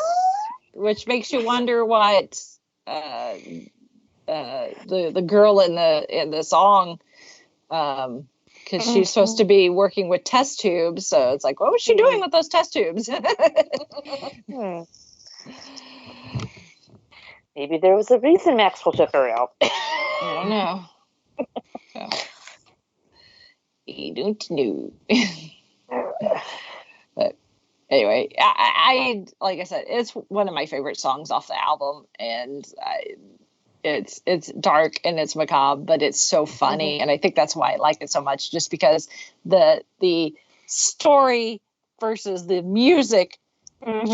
which makes you wonder what the girl in the song, because she's supposed to be working with test tubes, so it's like, what was she doing with those test tubes? Maybe there was a reason Maxwell took her out. I don't know. I don't know. But anyway, I like I said, it's one of my favorite songs off the album, and it's dark and it's macabre, but it's so funny, and I think that's why I like it so much, just because the story versus the music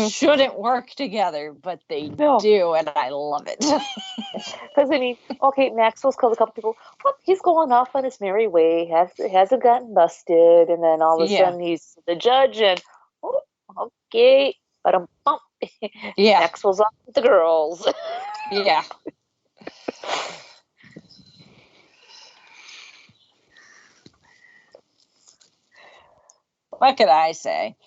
shouldn't work together, but they do, and I love it. Because I mean, okay, Maxwell's killed a couple people. Well, he's going off on his merry way. Hasn't gotten busted, and then all of a sudden he's the judge, and okay, but Maxwell's off with the girls. Yeah. What could I say?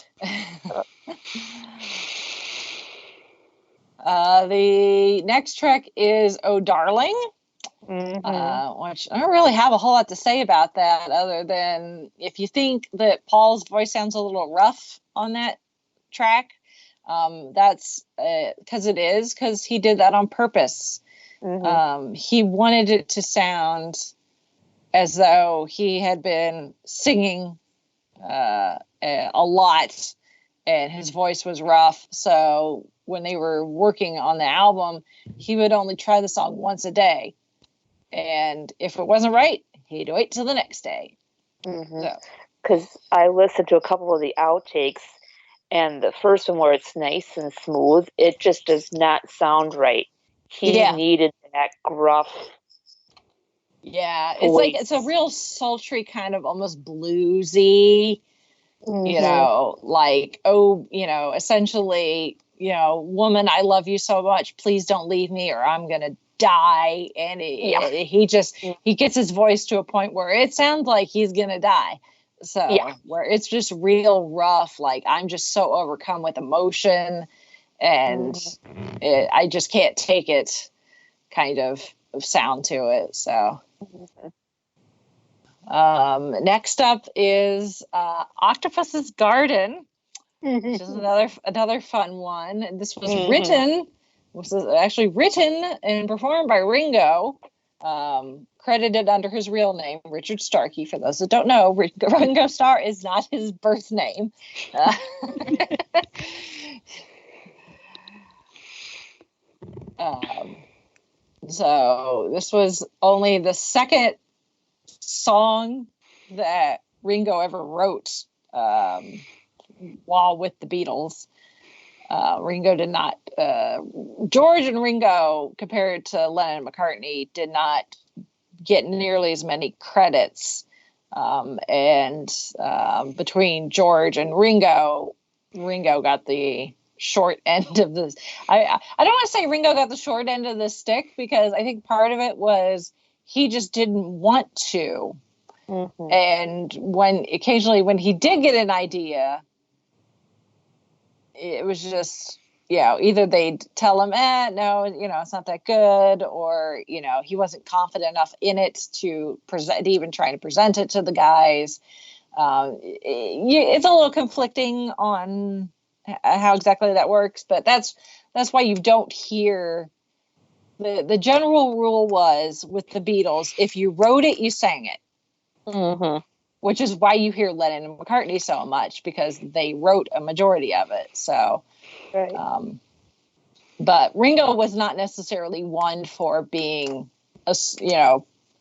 The next track is "Oh Darling," which I don't really have a whole lot to say about that, other than if you think that Paul's voice sounds a little rough on that track, that's because he did that on purpose. He wanted it to sound as though he had been singing a lot, and his voice was rough. So when they were working on the album, he would only try the song once a day, and if it wasn't right, he'd wait till the next day. Because I listened to a couple of the outtakes, and the first one where it's nice and smooth, it just does not sound right. He needed that gruff. Yeah, it's voice. Like it's a real sultry kind of almost bluesy, like, essentially, woman, I love you so much, please don't leave me or I'm gonna die. And he gets his voice to a point where it sounds like he's gonna die. So where it's just real rough, like I'm just so overcome with emotion, and I just can't take it kind of sound to it. So Next up is Octopus's Garden, which is another fun one. This was actually written and performed by Ringo, credited under his real name, Richard Starkey. For those that don't know, Ringo Starr is not his birth name. So this was only the second song that Ringo ever wrote while with the Beatles. Ringo did not. George and Ringo, compared to Lennon and McCartney, did not get nearly as many credits. And between George and Ringo got the short end of this. I don't want to say Ringo got the short end of the stick, because I think part of it was he just didn't want to. Mm-hmm. And occasionally when he did get an idea, it was just, either they'd tell him, no, it's not that good, or, he wasn't confident enough in it to even try to present it to the guys. It's a little conflicting on how exactly that works, but that's why you don't hear the general rule was with the Beatles, if you wrote it, you sang it. Mm-hmm. Which is why you hear Lennon and McCartney so much, because they wrote a majority of it. So, right. But Ringo was not necessarily one for being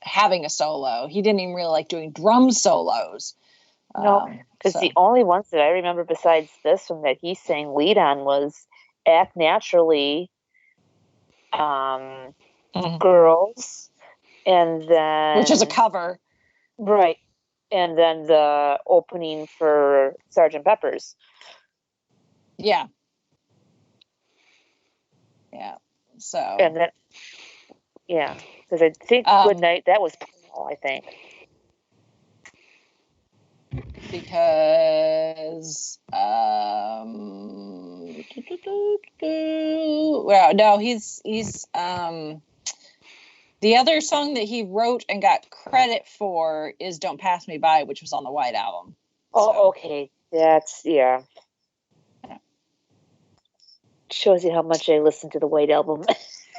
having a solo. He didn't even really like doing drum solos. No, because the only ones that I remember besides this one that he sang lead on was Act Naturally, Girls, and then... Which is a cover. Right. And then the opening for Sgt. Pepper's. Yeah. Yeah. So. And then, because I think Good Night, that was Paul, I think. Because, well, no, he's, the other song that he wrote and got credit for is Don't Pass Me By, which was on the White Album. Oh, okay. That's, shows you how much I listen to the White Album.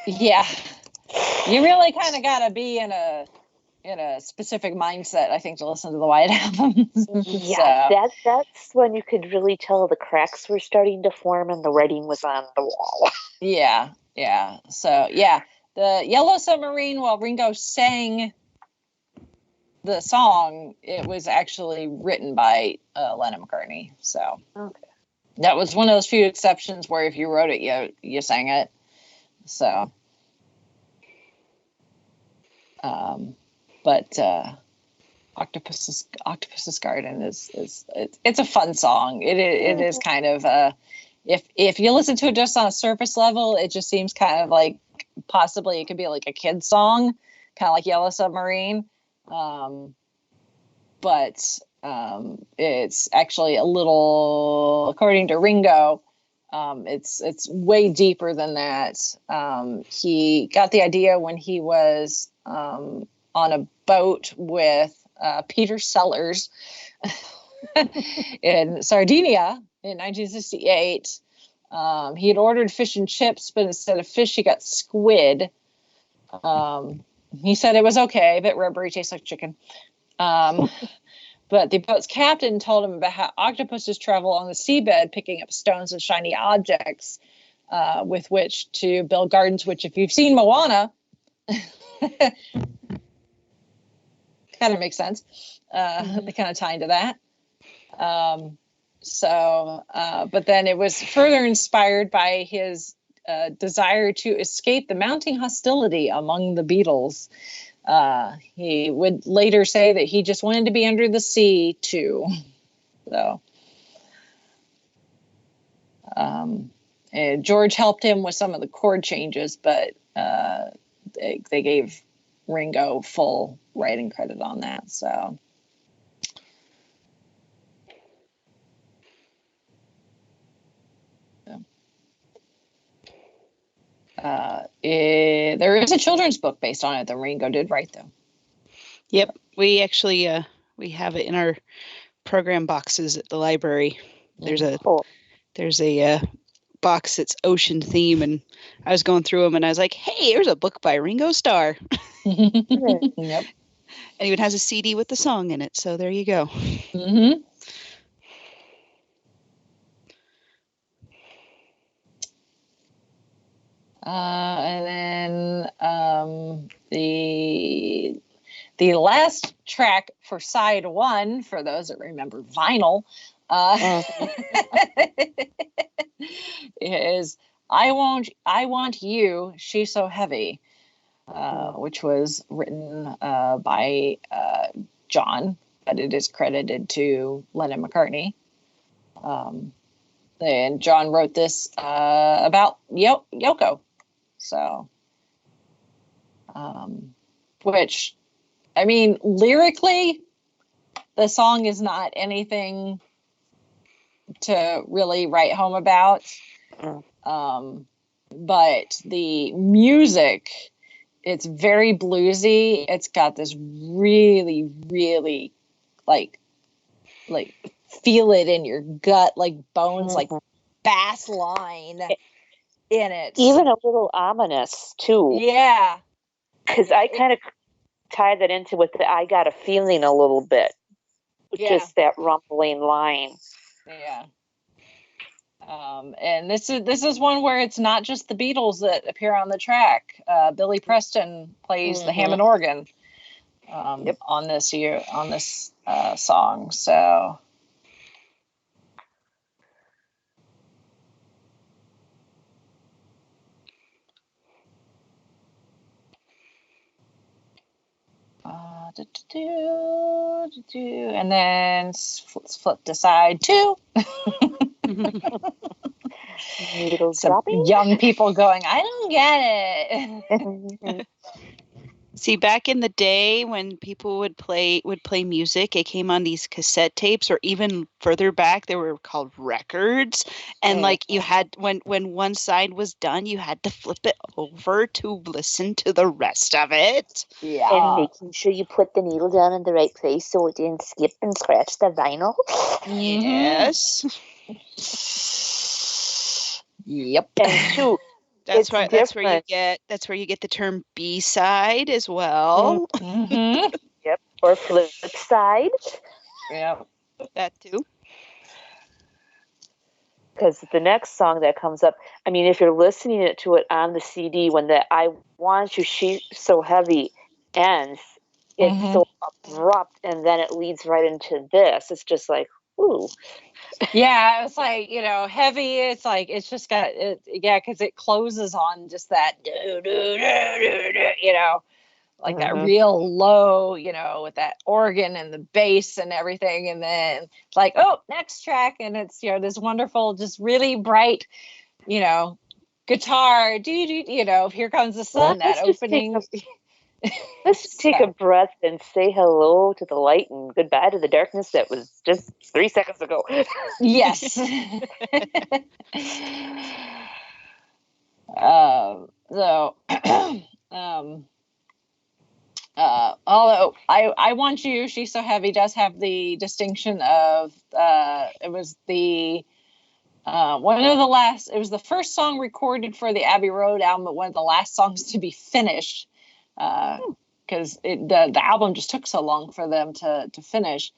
Yeah. You really kind of got to be in a specific mindset, I think, to listen to the White Album. Yeah, that's when you could really tell the cracks were starting to form and the writing was on the wall. Yeah. So, the Yellow Submarine, while Ringo sang the song, it was actually written by Lennon McCartney. So that was one of those few exceptions where if you wrote it, you sang it. So, but Octopus's Garden it's a fun song. It is kind of if you listen to it just on a surface level, it just seems kind of like possibly it could be like a kid's song, kind of like Yellow Submarine. But it's actually a little, according to Ringo, it's way deeper than that. He got the idea when he was on a boat with Peter Sellers in Sardinia in 1968. He had ordered fish and chips, but instead of fish, he got squid. He said it was okay, but rubbery, tastes like chicken. But the boat's captain told him about how octopuses travel along the seabed, picking up stones and shiny objects with which to build gardens, which, if you've seen Moana, kind of makes sense. They kind of tie into that. But then it was further inspired by his desire to escape the mounting hostility among the Beatles. He would later say that he just wanted to be under the sea too. So, and George helped him with some of the chord changes, but they gave Ringo full writing credit on that. So. There is a children's book based on it that Ringo did write, though. Yep. We actually we have it in our program boxes at the library. There's a Cool. box that's ocean theme, and I was going through them and I was like, hey, here's a book by Ringo Starr. Yep. And even has a CD with the song in it. So there you go. Mm-hmm. And then the last track for side one, for those that remember vinyl, is I Want You, She's So Heavy, which was written by John, but it is credited to Lennon McCartney. And John wrote this about Yoko. So, which, I mean, lyrically, the song is not anything to really write home about. But the music, it's very bluesy. It's got this really, really like feel it in your gut, like bones, like bass line in it. Even a little ominous too. Yeah. Because I kind of tie that into with the I Got a Feeling a little bit. Just that rumbling line. Yeah. And this is one where it's not just the Beatles that appear on the track. Billy Preston plays the Hammond organ on this song. So and then let's flip to side two. Some young people going, I don't get it. See, back in the day when people would play music, it came on these cassette tapes, or even further back, they were called records. And like you had, when one side was done, you had to flip it over to listen to the rest of it. Yeah. And making sure you put the needle down in the right place so it didn't skip and scratch the vinyl. Yes. Yep. And two, that's where you get the term B-side as well. Yep. Or flip side. Yep. That too. Because the next song that comes up, I mean, if you're listening to it on the CD, when the I Want You, She's So Heavy ends, it's so abrupt, and then it leads right into this. It's just like, ooh. Yeah, it's like, heavy. It's like, it's just got it. Yeah, because it closes on just that, like that real low, with that organ and the bass and everything. And then it's like, oh, next track. And it's, this wonderful, just really bright, guitar. Here comes the sun, that opening. Let's take a breath and say hello to the light and goodbye to the darkness that was just 3 seconds ago. Yes. Although I Want You, She's So Heavy does have the distinction of it was the it was the first song recorded for the Abbey Road album, but one of the last songs to be finished, because the album just took so long for them to finish.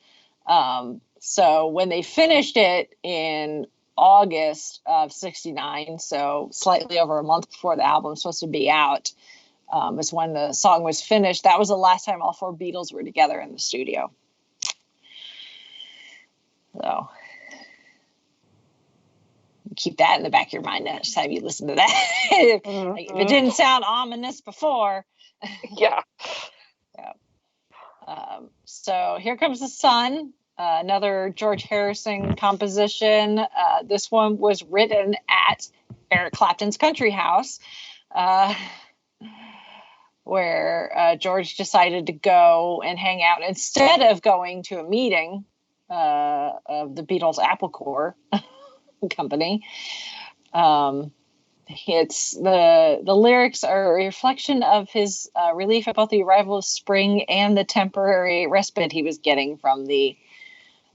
So when they finished it in August of '69, so slightly over a month before the album was supposed to be out, is when the song was finished. That was the last time all four Beatles were together in the studio. So keep that in the back of your mind next time you listen to that. If it didn't sound ominous before. Yeah. So Here Comes the Sun, another George Harrison composition. This one was written at Eric Clapton's country house, where George decided to go and hang out instead of going to a meeting of the Beatles Apple Corps company. It's the lyrics are a reflection of his relief about the arrival of spring and the temporary respite he was getting from the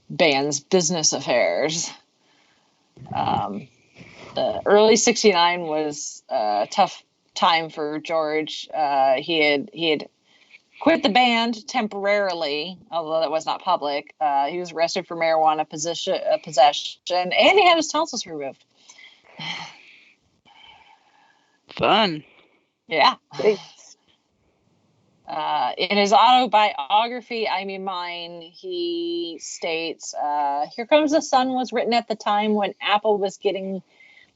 band's business affairs. The early '69 was a tough time for George. He had quit the band temporarily, although that was not public. He was arrested for marijuana possession, and he had his tonsils removed. Fun. Yeah. Thanks. In his autobiography, I Mean Mine, he states, Here Comes the Sun was written at the time when Apple was getting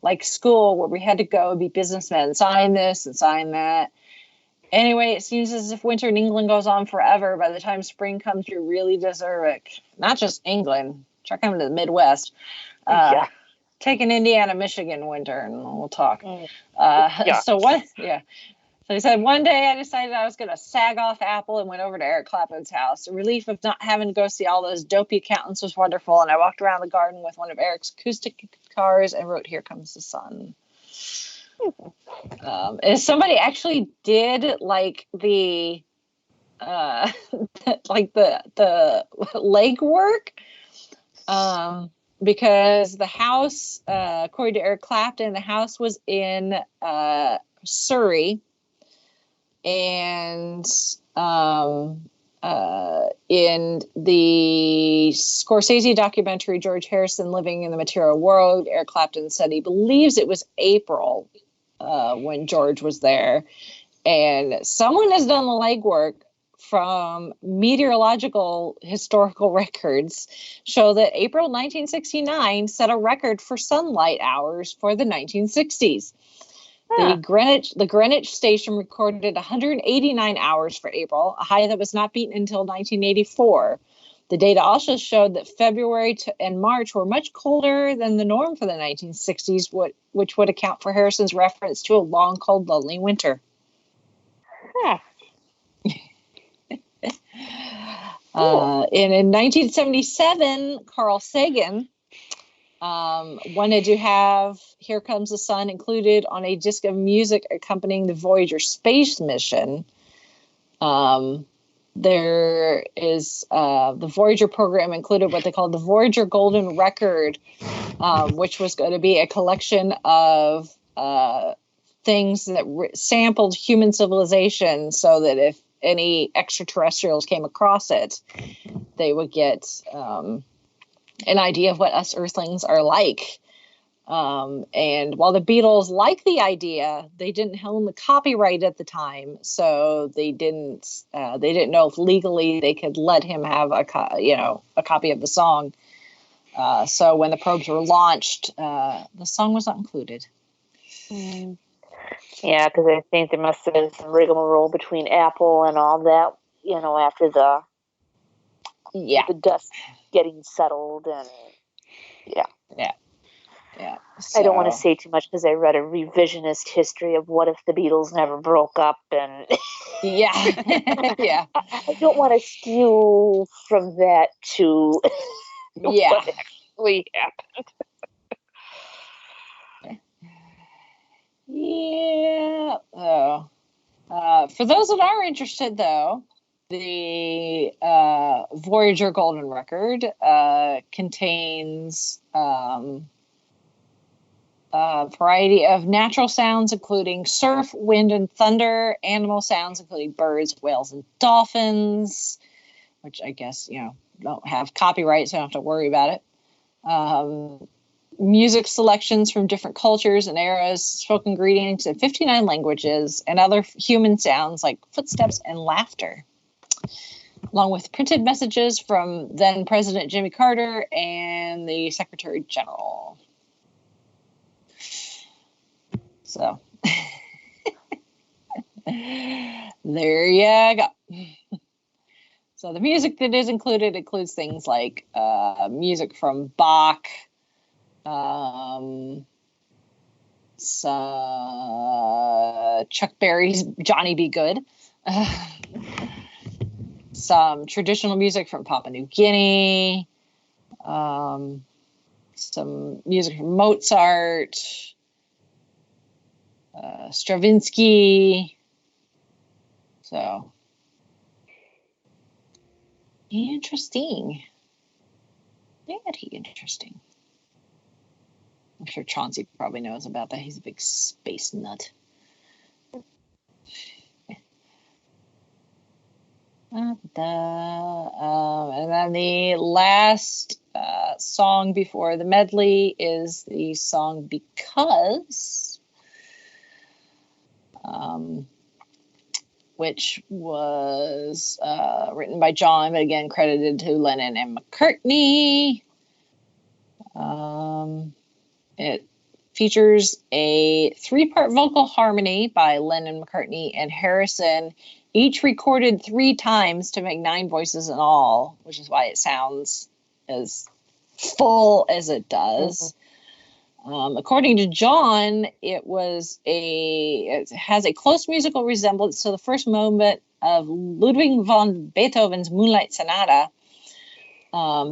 like school, where we had to go be businessmen, sign this and sign that. Anyway, it seems as if winter in England goes on forever. By the time spring comes, you really deserve it. Not just England. Try coming to the Midwest. Yeah. Take an Indiana, Michigan winter, and we'll talk. Yeah. So what? Yeah. So he said, one day I decided I was going to sag off Apple and went over to Eric Clapton's house. The relief of not having to go see all those dopey accountants was wonderful. And I walked around the garden with one of Eric's acoustic guitars and wrote, Here Comes the Sun. And somebody actually did like the like the legwork, because the house, according to Eric Clapton, the house was in Surrey, and in the Scorsese documentary George Harrison Living in the Material World, Eric Clapton said he believes it was April when George was there. And someone has done the legwork from meteorological historical records show that April 1969 set a record for sunlight hours for the 1960s. The Greenwich station recorded 189 hours for April, a high that was not beaten until 1984. The data also showed that February and March were much colder than the norm for the 1960s, which would account for Harrison's reference to a long, cold, lonely winter. And in 1977, Carl Sagan wanted to have Here Comes the Sun included on a disc of music accompanying the Voyager space mission. There is the Voyager program included what they called the Voyager Golden Record, which was going to be a collection of things that sampled human civilization, so that if any extraterrestrials came across it, they would get an idea of what us Earthlings are like. And while the Beatles liked the idea, they didn't own the copyright at the time, so they didn't know if legally they could let him have a copy of the song. So when the probes were launched, the song was not included. Yeah, because I think there must have been some rigmarole between Apple and all that, after the dust getting settled, and Yeah. I don't want to say too much because I read a revisionist history of what if the Beatles never broke up, and yeah. I don't want to skew from that to what actually happened. Yeah. For those that are interested, though, the Voyager Golden Record contains a variety of natural sounds, including surf, wind, and thunder, animal sounds, including birds, whales, and dolphins, which I guess, don't have copyright, so I don't have to worry about it. Music selections from different cultures and eras, spoken greetings in 59 languages, and other human sounds like footsteps and laughter, along with printed messages from then President Jimmy Carter and the Secretary General. So, there you go. So the music that is included includes things like music from Bach, Chuck Berry's Johnny B. Good, some traditional music from Papua New Guinea, some music from Mozart, Stravinsky. So interesting. Very interesting. I'm sure Chauncey probably knows about that. He's a big space nut. And then the last song before the medley is the song Because, which was written by John, but again credited to Lennon and McCartney. It features a 3-part vocal harmony by Lennon, McCartney, and Harrison, each recorded 3 times to make 9 voices in all, which is why it sounds as full as it does. According to John, it has a close musical resemblance to the first movement of Ludwig van Beethoven's Moonlight Sonata,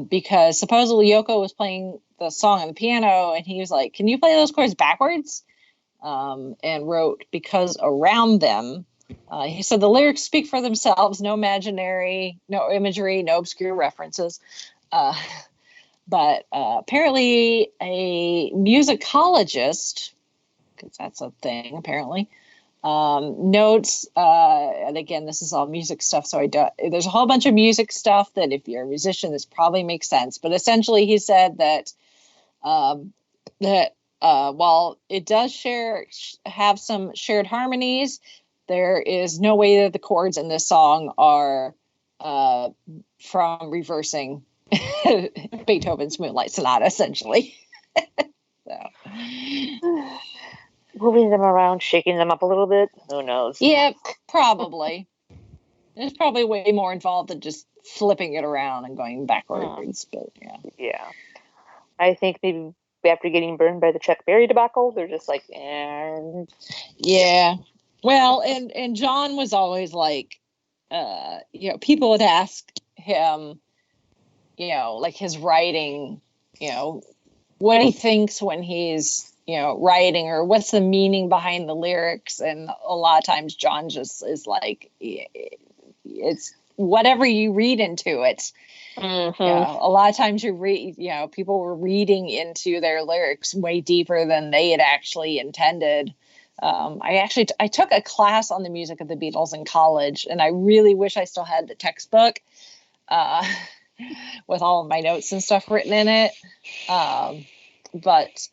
because supposedly Yoko was playing the song on the piano, and he was like, "Can you play those chords backwards?" And wrote "Because" around them. He said the lyrics speak for themselves, no imaginary, no imagery, no obscure references. But apparently a musicologist, because that's a thing apparently, notes, and again, this is all music stuff, so there's a whole bunch of music stuff that if you're a musician, this probably makes sense. But essentially he said that while it does have some shared harmonies, there is no way that the chords in this song are from reversing Beethoven's Moonlight Sonata, essentially. So. Moving them around, shaking them up a little bit. Who knows? Yeah, probably. There's probably way more involved than just flipping it around and going backwards. But yeah. Yeah. I think maybe after getting burned by the Chuck Berry debacle, they're just like, eh. Yeah. Well, and John was always like, people would ask him, like his writing, what he thinks when he's, writing, or what's the meaning behind the lyrics. And a lot of times John just is like, it's whatever you read into it. Mm-hmm. A lot of times you read, people were reading into their lyrics way deeper than they had actually intended. I took a class on the music of the Beatles in college, and I really wish I still had the textbook with all of my notes and stuff written in it. But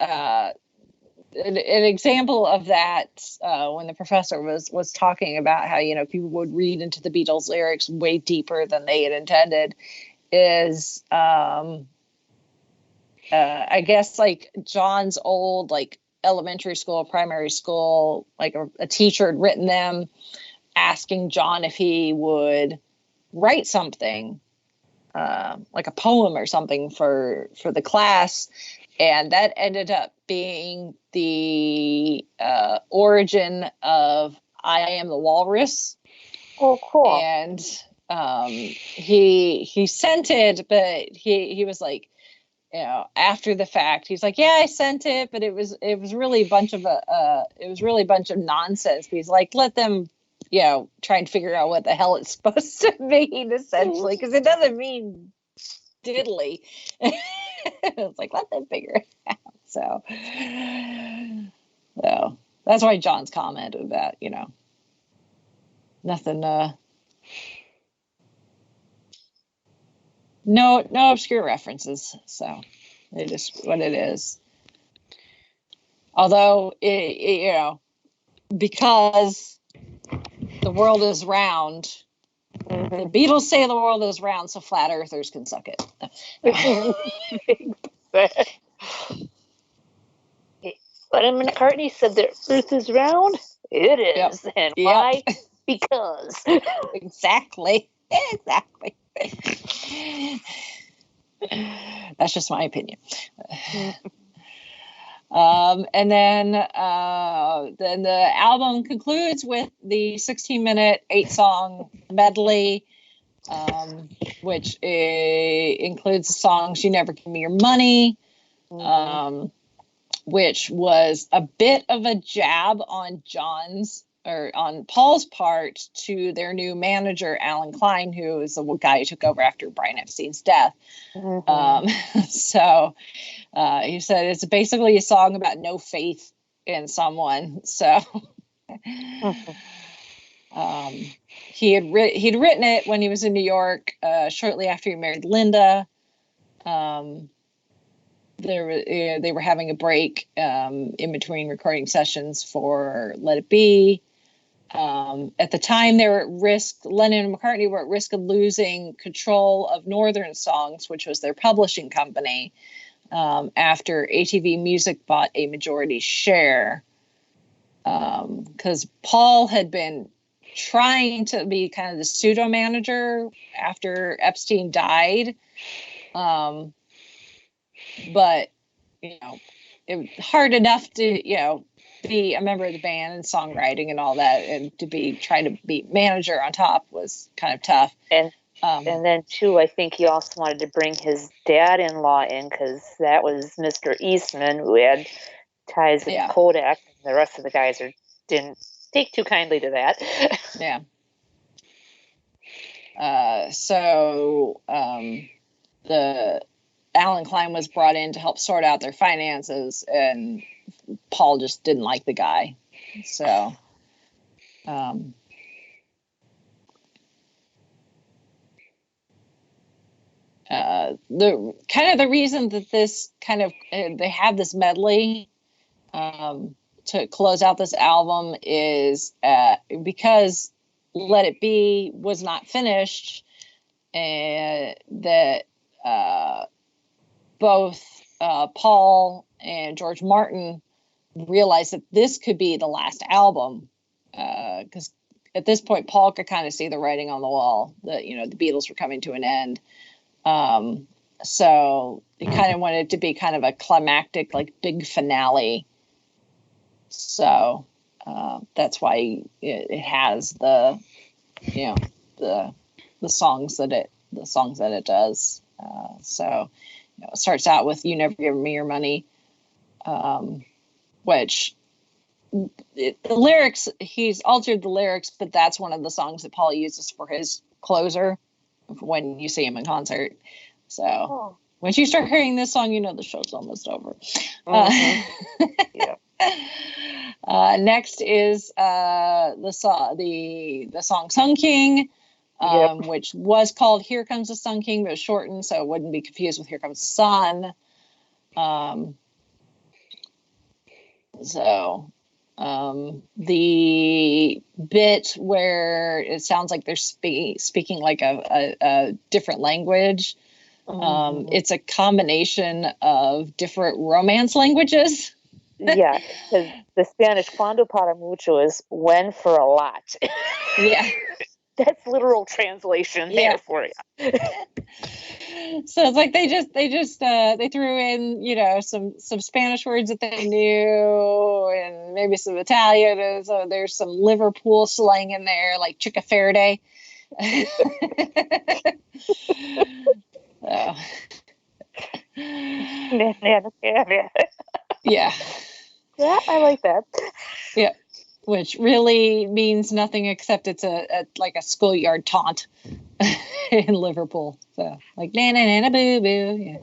an example of that, when the professor was talking about how, people would read into the Beatles lyrics way deeper than they had intended, is I guess like John's old like elementary school, primary school, like a teacher had written them asking John if he would write something, like a poem or something for the class. And that ended up being the origin of I Am the Walrus. Oh, cool. And he sent it, but he was like, after the fact, he's like, yeah, I sent it, but it was really a bunch of nonsense. He's like, let them, try and figure out what the hell it's supposed to mean, essentially, because it doesn't mean diddly. It's like, let them figure it out. So that's why John's comment about, nothing, no obscure references. So it is what it is. Although, because the world is round, the Beatles say the world is round, so flat earthers can suck it. Lennon McCartney said the earth is round. It is. Yep. And why? Because. Exactly. That's just my opinion. And then the album concludes with the 16-minute 8-song medley, which includes the songs "You Never Give Me Your Money," which was a bit of a jab on Paul's part to their new manager, Alan Klein, who is the guy who took over after Brian Epstein's death. So he said it's basically a song about no faith in someone. So he'd written it when he was in New York, shortly after he married Linda. They were having a break in between recording sessions for Let It Be. At the time, they were at risk. Lennon and McCartney were at risk of losing control of Northern Songs, which was their publishing company, after ATV Music bought a majority share. Because Paul had been trying to be kind of the pseudo manager after Epstein died. But, it was hard enough to, be a member of the band and songwriting and all that, and to be trying to be manager on top was kind of tough. And then too, I think he also wanted to bring his dad-in-law in, because that was Mr. Eastman, who had ties with Kodak, and the rest of the guys didn't take too kindly to that. Yeah. So the Alan Klein was brought in to help sort out their finances, and Paul just didn't like the guy. So, the reason that this they have this medley to close out this album is because Let It Be was not finished, and that both Paul and George Martin realized that this could be the last album, because at this point Paul could kind of see the writing on the wall that the Beatles were coming to an end. So he kind of wanted it to be kind of a climactic, like, big finale. So that's why it has the songs that it does. So it starts out with "You Never Give Me Your Money," which the lyrics, he's altered the lyrics, but that's one of the songs that Paul uses for his closer when you see him in concert. So once you start hearing this song, the show's almost over. Next is the song "Sun King," which was called "Here Comes the Sun King," but shortened so it wouldn't be confused with "Here Comes the Sun." The bit where it sounds like they're speaking like a different language, it's a combination of different Romance languages. Yeah, because the Spanish "cuando para mucho" is "when for a lot." Yeah. That's literal translation there for you. So it's like they threw in some Spanish words that they knew, and maybe some Italian, and so there's some Liverpool slang in there, like "Chica Verde." Yeah. Yeah, I like that. Yeah. Which really means nothing except it's a schoolyard taunt in Liverpool. So like na na na na boo boo. Yeah.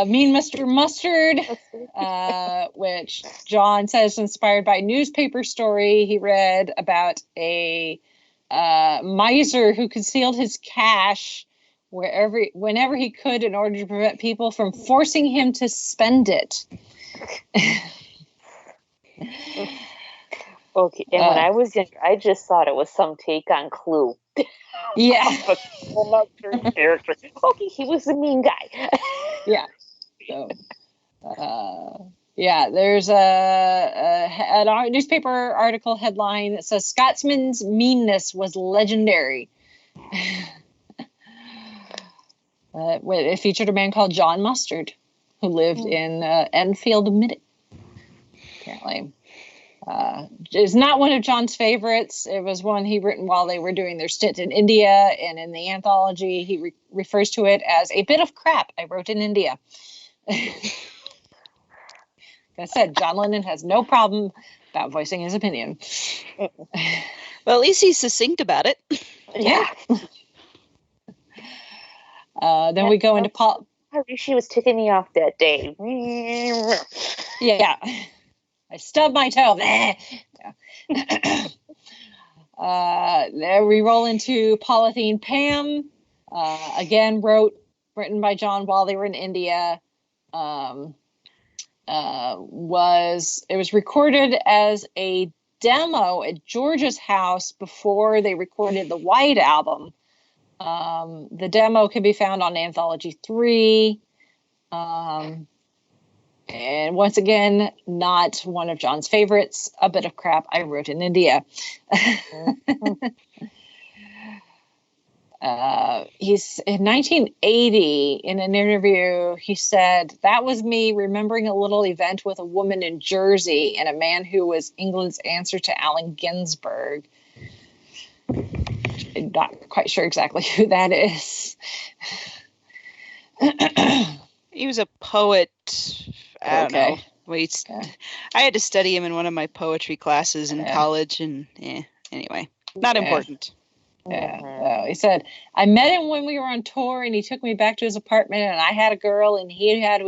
Mean Mr. Mustard, which John says inspired by a newspaper story he read about a miser who concealed his cash whenever he could in order to prevent people from forcing him to spend it. Okay, and when I was younger, I just thought it was some take on Clue. Yeah. Character. Okay, he was the mean guy. Yeah. So, there's a newspaper article headline that says Scotsman's meanness was legendary. It featured a man called John Mustard, who lived in Enfield, Apparently. Is not one of John's favorites. It was one he written while they were doing their stint in India, and in the anthology, he refers to it as a bit of crap I wrote in India. Like I said, John Lennon has no problem about voicing his opinion. Well, at least he's succinct about it. Yeah. Then we go into Paul. I wish she was ticking me off that day. Yeah. I stubbed my toe. There we roll into Polythene Pam. Again, written by John while they were in India. It was recorded as a demo at George's house before they recorded the White Album. The demo can be found on Anthology 3. And once again, not one of John's favorites. A bit of crap I wrote in India. He's in 1980 in an interview. He said, "That was me remembering a little event with a woman in Jersey and a man who was England's answer to Allen Ginsberg." I'm not quite sure exactly who that is. He was a poet. I don't know. Wait, Okay. I had to study him in one of my poetry classes in college, and anyway, not important. Yeah. He said, "I met him when we were on tour, and he took me back to his apartment, and I had a girl, and he had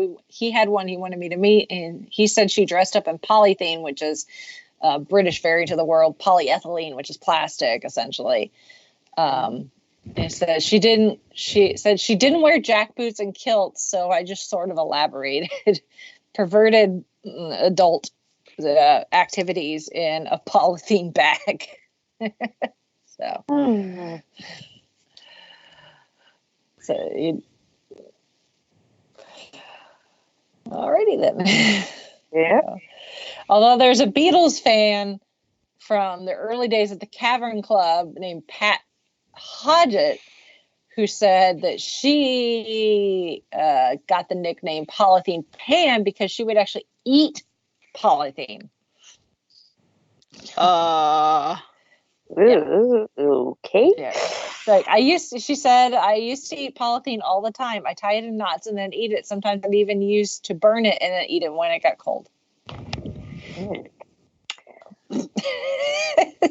one he wanted me to meet, and he said she dressed up in polythene, which is a British variant to the word polyethylene, which is plastic, essentially." It says she said she didn't wear jackboots and kilts, so I just sort of elaborated perverted adult activities in a polythene bag. So, alrighty then. Yeah. Although there's a Beatles fan from the early days at the Cavern Club named Pat Hodgett, who said that she got the nickname Polythene Pam because she would actually eat polythene. Okay. Yeah. Like she said, I used to eat polythene all the time. I tie it in knots and then eat it. Sometimes I'd even used to burn it and then eat it when it got cold.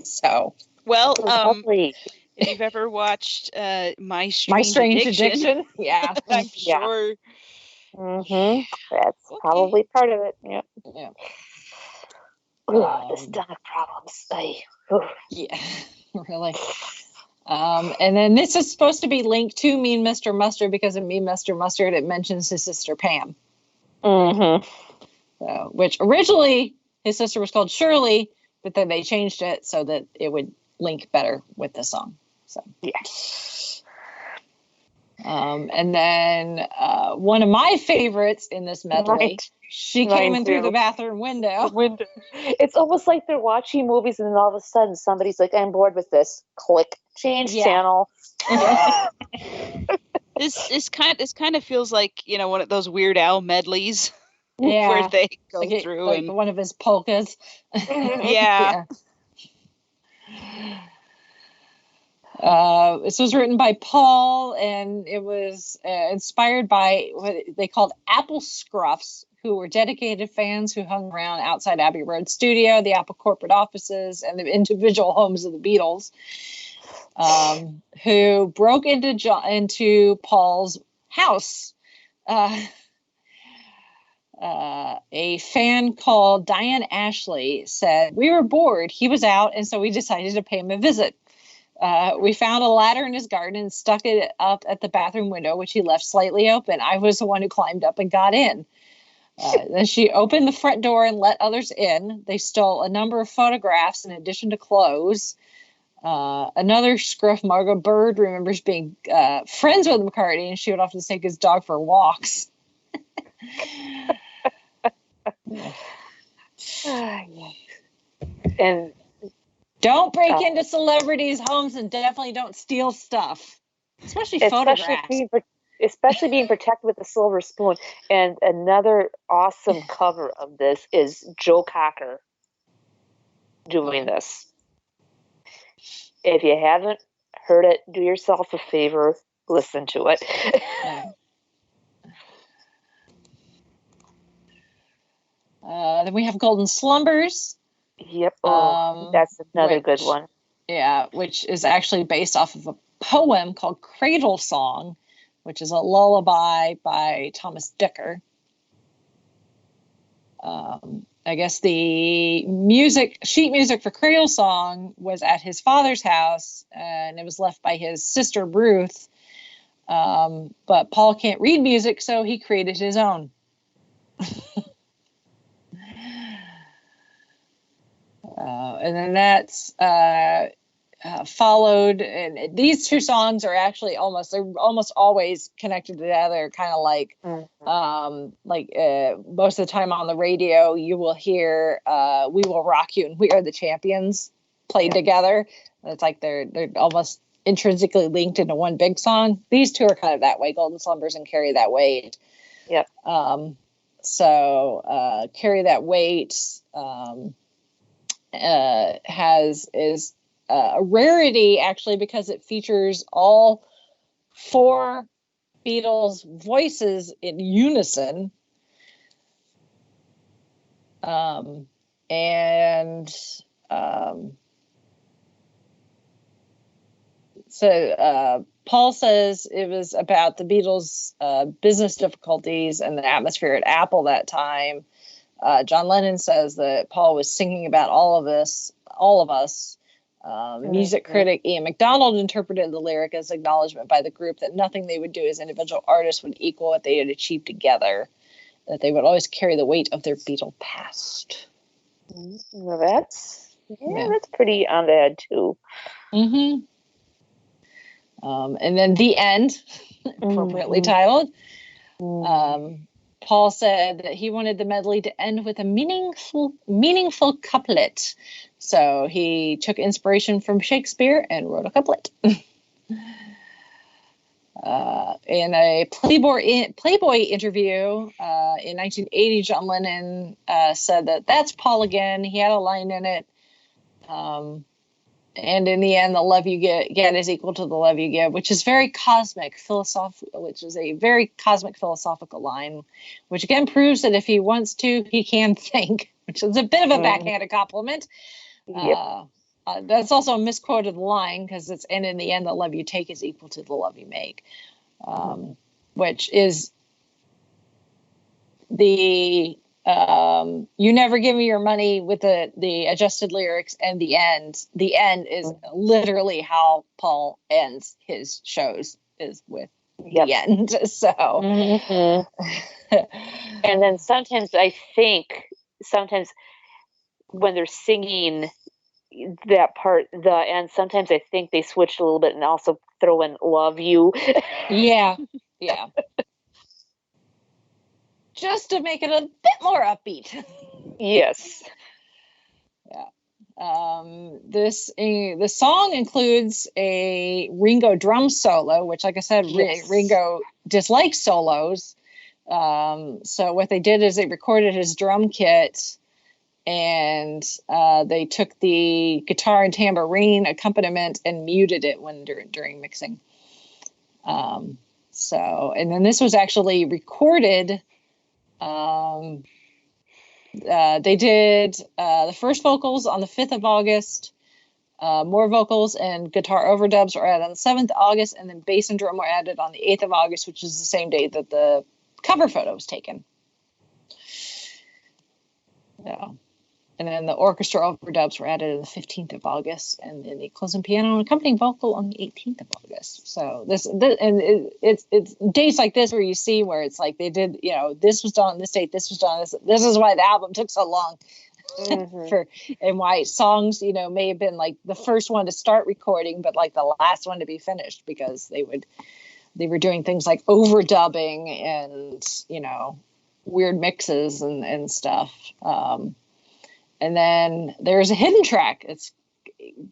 So, well, Lovely. if you've ever watched My Strange Addiction, yeah, I'm sure. Mm-hmm. That's Okay. probably part of it. Yep. Yeah. The stomach problems. Yeah, really. And then this is supposed to be linked to Mean Mr. Mustard because in Mean Mr. Mustard it mentions his sister Pam. Mm-hmm. So, which originally his sister was called Shirley, but then they changed it so that it would link better with the song. So yeah. And then one of my favorites in this medley, Right. she Mine came in through too. the bathroom window. It's almost like they're watching movies and then all of a sudden somebody's like, I'm bored with this. Click. Change channel. This kind of feels like, one of those Weird Al medleys. Yeah. Where they go through like and one of his polkas. Yeah. This was written by Paul, and it was inspired by what they called Apple Scruffs, who were dedicated fans who hung around outside Abbey Road studio, the Apple corporate offices, and the individual homes of the Beatles, who broke into Paul's house. A fan called Diane Ashley said, "We were bored. He was out, and so we decided to pay him a visit. We found a ladder in his garden and stuck it up at the bathroom window, which he left slightly open. I was the one who climbed up and got in. Then she opened the front door and let others in. They stole a number of photographs in addition to clothes. Another scruff, Margot Bird, remembers being friends with McCartney, and she would often take his dog for walks." And don't break into celebrities' homes and definitely don't steal stuff, especially photographs. Especially being protected with a silver spoon. And another awesome cover of this is Joe Cocker. doing this. If you haven't heard it, do yourself a favor, listen to it. Then we have Golden Slumbers. Yep. Oh, that's another good one. Yeah, which is actually based off of a poem called Cradle Song, which is a lullaby by Thomas Dicker. I guess the sheet music for Cradle Song was at his father's house, and it was left by his sister Ruth. But Paul can't read music, so he created his own. And then that's followed, and these two songs are actually almost always connected together, kind of like most of the time on the radio you will hear We Will Rock You and We Are the Champions played together. It's like they're almost intrinsically linked into one big song. These two are kind of that way, Golden Slumbers and Carry That Weight. Yep. So Carry That Weight is a rarity, actually, because it features all four Beatles voices in unison. So Paul says it was about the Beatles' business difficulties and the atmosphere at Apple that time. John Lennon says that Paul was singing about all of us. Music critic Ian MacDonald interpreted the lyric as acknowledgement by the group that nothing they would do as individual artists would equal what they had achieved together, that they would always carry the weight of their Beatle past. Well, that's pretty on the head too. Mm-hmm. And then The End, appropriately titled. Paul said that he wanted the medley to end with a meaningful couplet. So he took inspiration from Shakespeare and wrote a couplet. In a Playboy interview in 1980, John Lennon said that that's Paul again. He had a line in it. And in the end, the love you get is equal to the love you give, which is a very cosmic philosophical line, which again proves that if he wants to, he can think, which is a bit of a backhanded compliment. Yep. That's also a misquoted line because it's, and in the end, the love you take is equal to the love you make, which is the you never give me your money with the adjusted lyrics, and the end is literally how Paul ends his shows, is with the end. So and then sometimes when they're singing that part, the end, sometimes I think they switch a little bit and also throw in love you. Yeah. Just to make it a bit more upbeat. Yes. Yeah. The song includes a Ringo drum solo, which, like I said, Ringo dislikes solos. So what they did is they recorded his drum kit, and they took the guitar and tambourine accompaniment and muted it during mixing. And then this was actually recorded. They did the first vocals on the 5th of August. More vocals and guitar overdubs were added on the 7th of August, and then bass and drum were added on the 8th of August, which is the same day that the cover photo was taken. Yeah. And then the orchestra overdubs were added on the 15th of August, and then the closing piano and accompanying vocal on the 18th of August. So it's dates like this where you see where it's like they did, this was done on this date, this was done. This is why the album took so long. And why songs, may have been like the first one to start recording, but like the last one to be finished, because they were doing things like overdubbing and, weird mixes and stuff. And then there's a hidden track. It's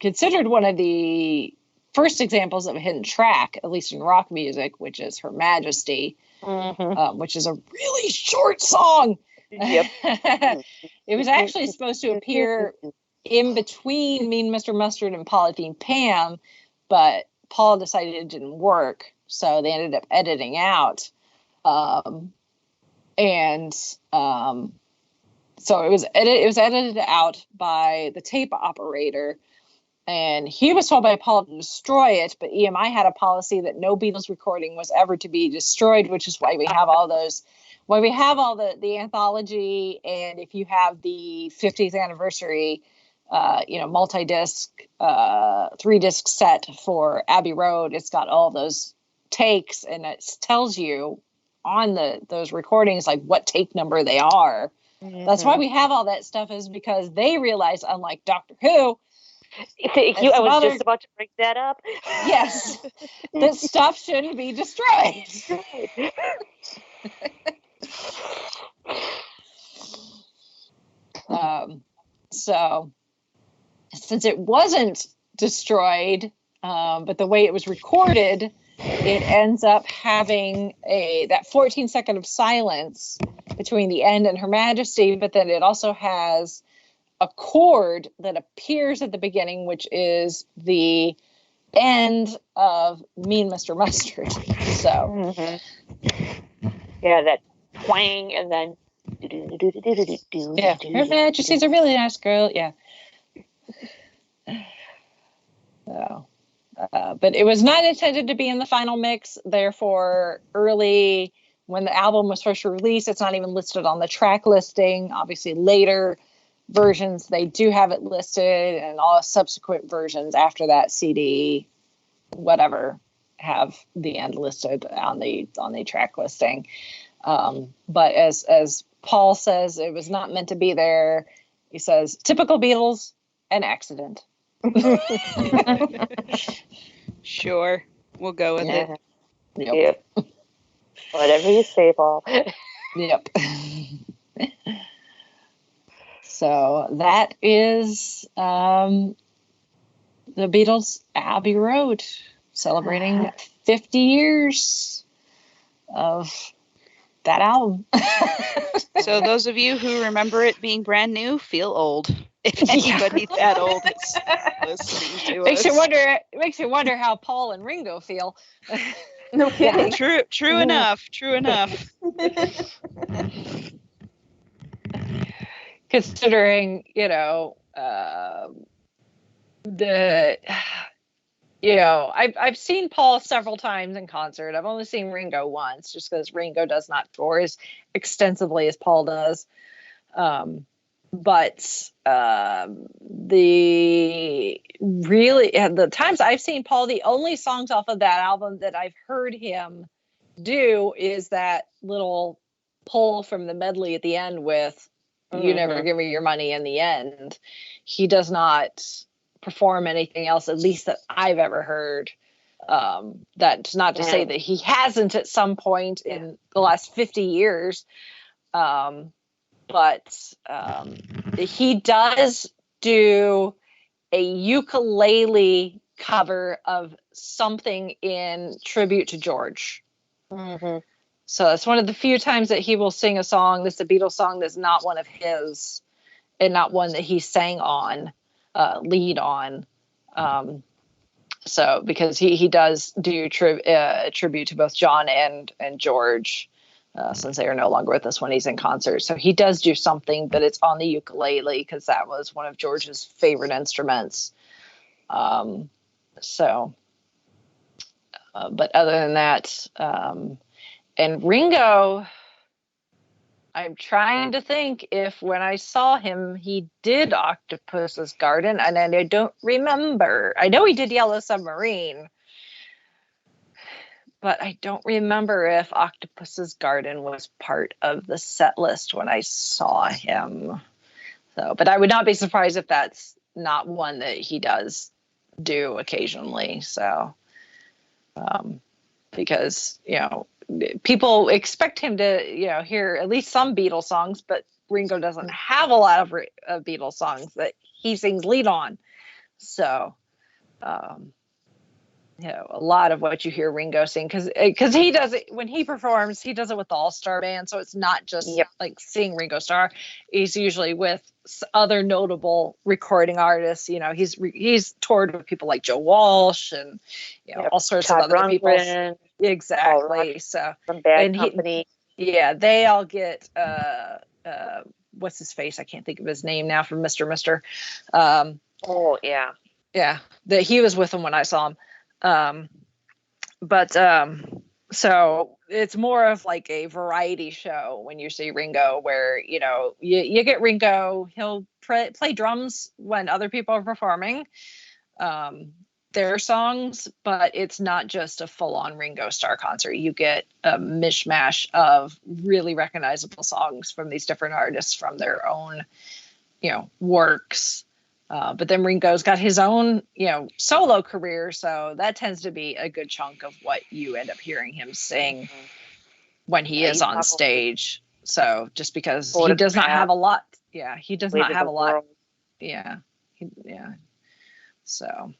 considered one of the first examples of a hidden track, at least in rock music, which is Her Majesty, which is a really short song. Yep. It was actually supposed to appear in between Mean Mr. Mustard and Polythene Pam, but Paul decided it didn't work, so they ended up editing out. So it was edited out by the tape operator, and he was told by Paul to destroy it, but EMI had a policy that no Beatles recording was ever to be destroyed, which is why we have all the anthology, and if you have the 50th anniversary multi-disc 3-disc set for Abbey Road, it's got all those takes, and it tells you on those recordings like what take number they are. Mm-hmm. That's why we have all that stuff, is because they realized, unlike Doctor Who, I was just about to bring that up. Yes, that stuff shouldn't be destroyed. So since it wasn't destroyed, but the way it was recorded, it ends up having that 14 second of silence between the end and Her Majesty, but then it also has a chord that appears at the beginning, which is the end of Mean Mr. Mustard. So yeah, that twang, and then yeah, Her Majesty's a really nice girl. Yeah. So, but it was not intended to be in the final mix. Therefore, early when the album was first released, it's not even listed on the track listing. Obviously, later versions they do have it listed, and all subsequent versions after that CD, whatever, have the end listed on the track listing. But as Paul says, it was not meant to be there. He says, typical Beatles, an accident. Sure, we'll go with it. Yep. Whatever you say, Paul. Yep. So that is the Beatles' Abbey Road, celebrating 50 years of that album. So those of you who remember it being brand new feel old. If anybody's that old is listening to us. Makes you wonder how Paul and Ringo feel. No kidding. True enough. Considering, I've seen Paul several times in concert. I've only seen Ringo once, just because Ringo does not tour as extensively as Paul does. But the times I've seen Paul, the only songs off of that album that I've heard him do is that little pull from the medley at the end with "You Never Give Me Your Money" in the end. He does not perform anything else, at least that I've ever heard. That's not to say that he hasn't at some point in the last 50 years. But he does do a ukulele cover of something in tribute to George. Mm-hmm. So it's one of the few times that he will sing a song that's a Beatles song that's not one of his, and not one that he sang on, lead on. So because he does do tribute to both John and George. Since they are no longer with us when he's in concert. So he does do something, but it's on the ukulele because that was one of George's favorite instruments. But other than that, and Ringo, I'm trying to think if when I saw him, he did Octopus's Garden, and I don't remember. I know he did Yellow Submarine, but I don't remember if Octopus's Garden was part of the set list when I saw him. So, but I would not be surprised if that's not one that he does do occasionally. So, because, people expect him to, hear at least some Beatles songs, but Ringo doesn't have a lot of Beatles songs that he sings lead on. So, a lot of what you hear Ringo sing, because he does it when he performs. He does it with the all-star band, so it's not just like seeing Ringo Starr. He's usually with other notable recording artists. He's toured with people like Joe Walsh and all sorts Todd of other people. Rundgren, Exactly. So from Bad and Company. they all get what's his face? I can't think of his name now, from Mr. Oh yeah. Yeah, that he was with him when I saw him. So it's more of like a variety show when you see Ringo, where you get Ringo. He'll play drums when other people are performing their songs, but it's not just a full-on Ringo Starr concert. You get a mishmash of really recognizable songs from these different artists from their own works. But then Ringo's got his own, solo career, so that tends to be a good chunk of what you end up hearing him sing when he is on stage. So just because he does not have a lot, he does not have a lot. So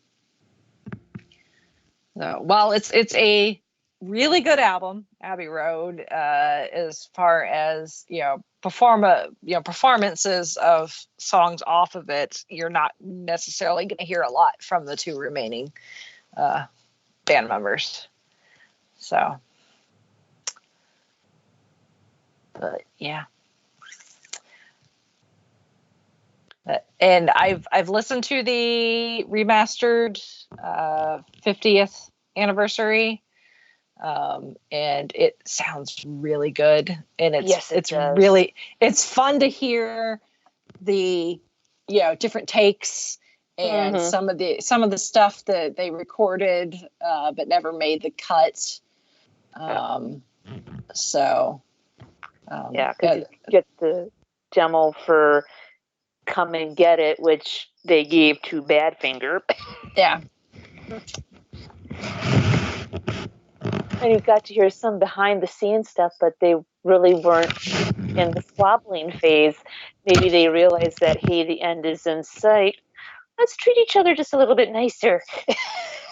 while it's a really good album, Abbey Road, as far as performances of songs off of it, you're not necessarily going to hear a lot from the two remaining band members. So, but yeah. And I've listened to the remastered 50th anniversary. And it sounds really good, and it's fun to hear the different takes and some of the stuff that they recorded but never made the cut. Because you get the demo for Come and Get It, which they gave to Badfinger. Yeah. And you got to hear some behind the scenes stuff, but they really weren't in the squabbling phase. Maybe they realized that, hey, the end is in sight. Let's treat each other just a little bit nicer.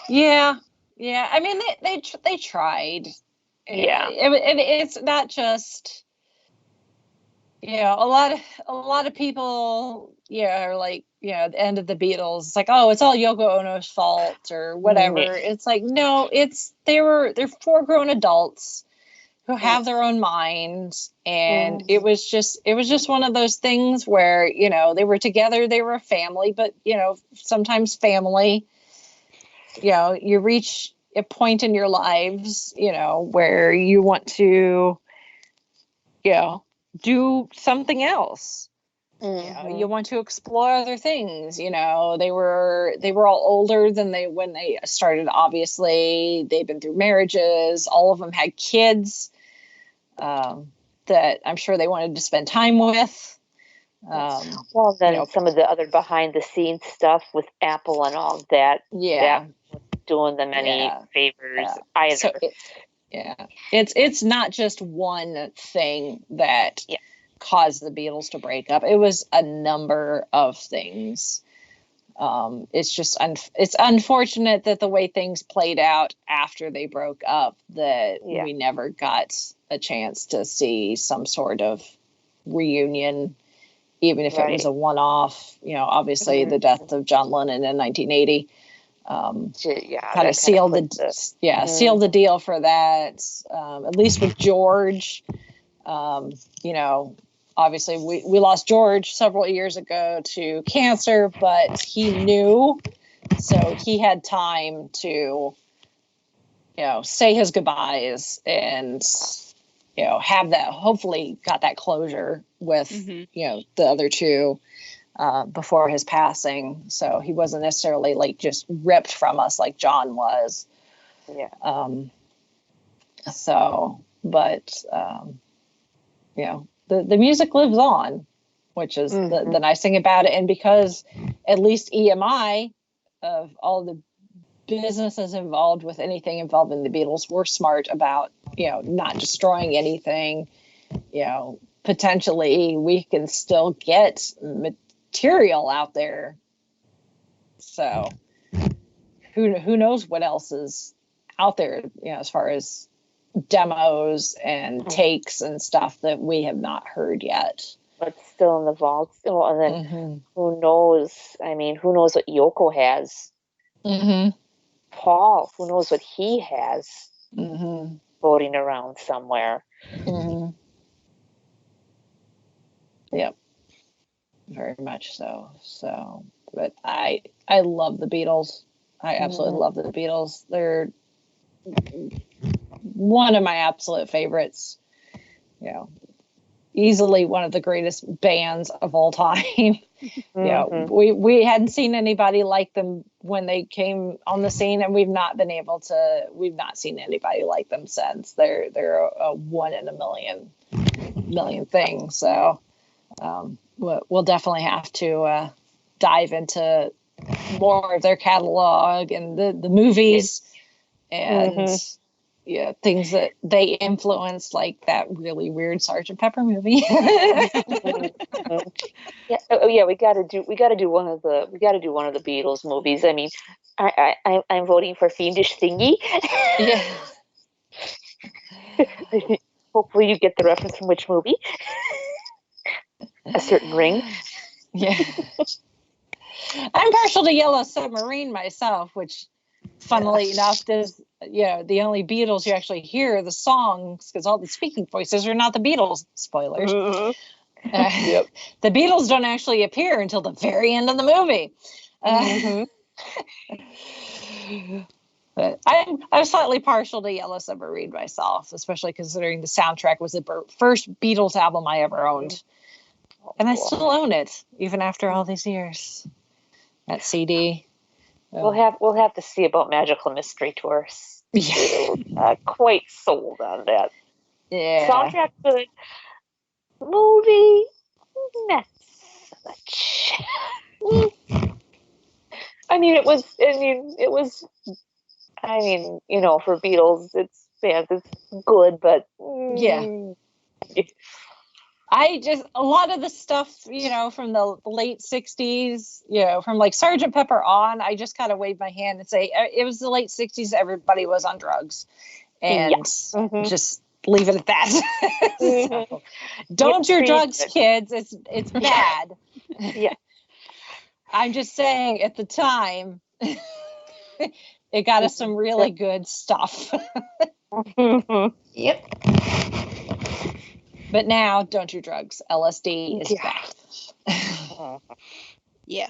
Yeah. I mean, they tried. Yeah. And it's not just, a lot of people, are like, the end of the Beatles. It's like, oh, it's all Yoko Ono's fault or whatever. It's like, no, they're 4 grown adults who have their own minds, and it was just one of those things where they were together, they were a family, but sometimes family, you reach a point in your lives, where you want to, do something else. You want to explore other things. They were all older than when they started. Obviously, they've been through marriages. All of them had kids that I'm sure they wanted to spend time with. Well, then some of the other behind the scenes stuff with Apple and all that. Yeah, that doing them any favors either. So it's not just one thing that caused the Beatles to break up. It was a number of things. It's just it's unfortunate that the way things played out after they broke up, that we never got a chance to see some sort of reunion, even if it was a one-off. Obviously the death of John Lennon in 1980 kind of sealed the deal for that. At least with George, obviously we lost George several years ago to cancer, but he knew, so he had time to, say his goodbyes and, have that, hopefully got that closure with, the other two before his passing. So he wasn't necessarily like just ripped from us like John was. Yeah. The music lives on, which is the nice thing about it. And because at least EMI, of all the businesses involved with anything involving the Beatles, were smart about, not destroying anything. Potentially we can still get material out there. So who knows what else is out there, as far as demos and takes and stuff that we have not heard yet. But still in the vault. And then who knows? I mean, who knows what Yoko has? Paul, who knows what he has floating around somewhere? Yep, very much so. So, but I love the Beatles. I absolutely love the Beatles. They're one of my absolute favorites. Easily one of the greatest bands of all time. We hadn't seen anybody like them when they came on the scene, and we've not seen anybody like them since. They're a one in a million thing. So we'll definitely have to dive into more of their catalog and the movies and things that they influenced, like that really weird Sgt. Pepper movie. We got to do one of the Beatles movies. I mean, I'm voting for Fiendish Thingy. Yeah. Hopefully you get the reference from which movie. A certain ring. Yeah. I'm partial to Yellow Submarine myself, which, funnily enough, is the only Beatles you actually hear the songs, because all the speaking voices are not the Beatles. Spoilers. The Beatles don't actually appear until the very end of the movie. But I'm slightly partial to Yellow Submarine myself, especially considering the soundtrack was the first Beatles album I ever owned. And I still own it, even after all these years. That CD. We'll have to see about Magical Mystery Tours. Quite sold on that. Yeah. Soundtrack good. Movie, not so much. I mean, for Beatles, it's good, but a lot of the stuff, from the late 60s, from like Sgt. Pepper on, I just kind of wave my hand and say it was the late 60s. Everybody was on drugs, and just leave it at that. So, don't do drugs, kids. It's bad. Yeah. I'm just saying at the time, it got us some really good stuff. Yep. But now, don't do drugs. LSD is bad. Yeah.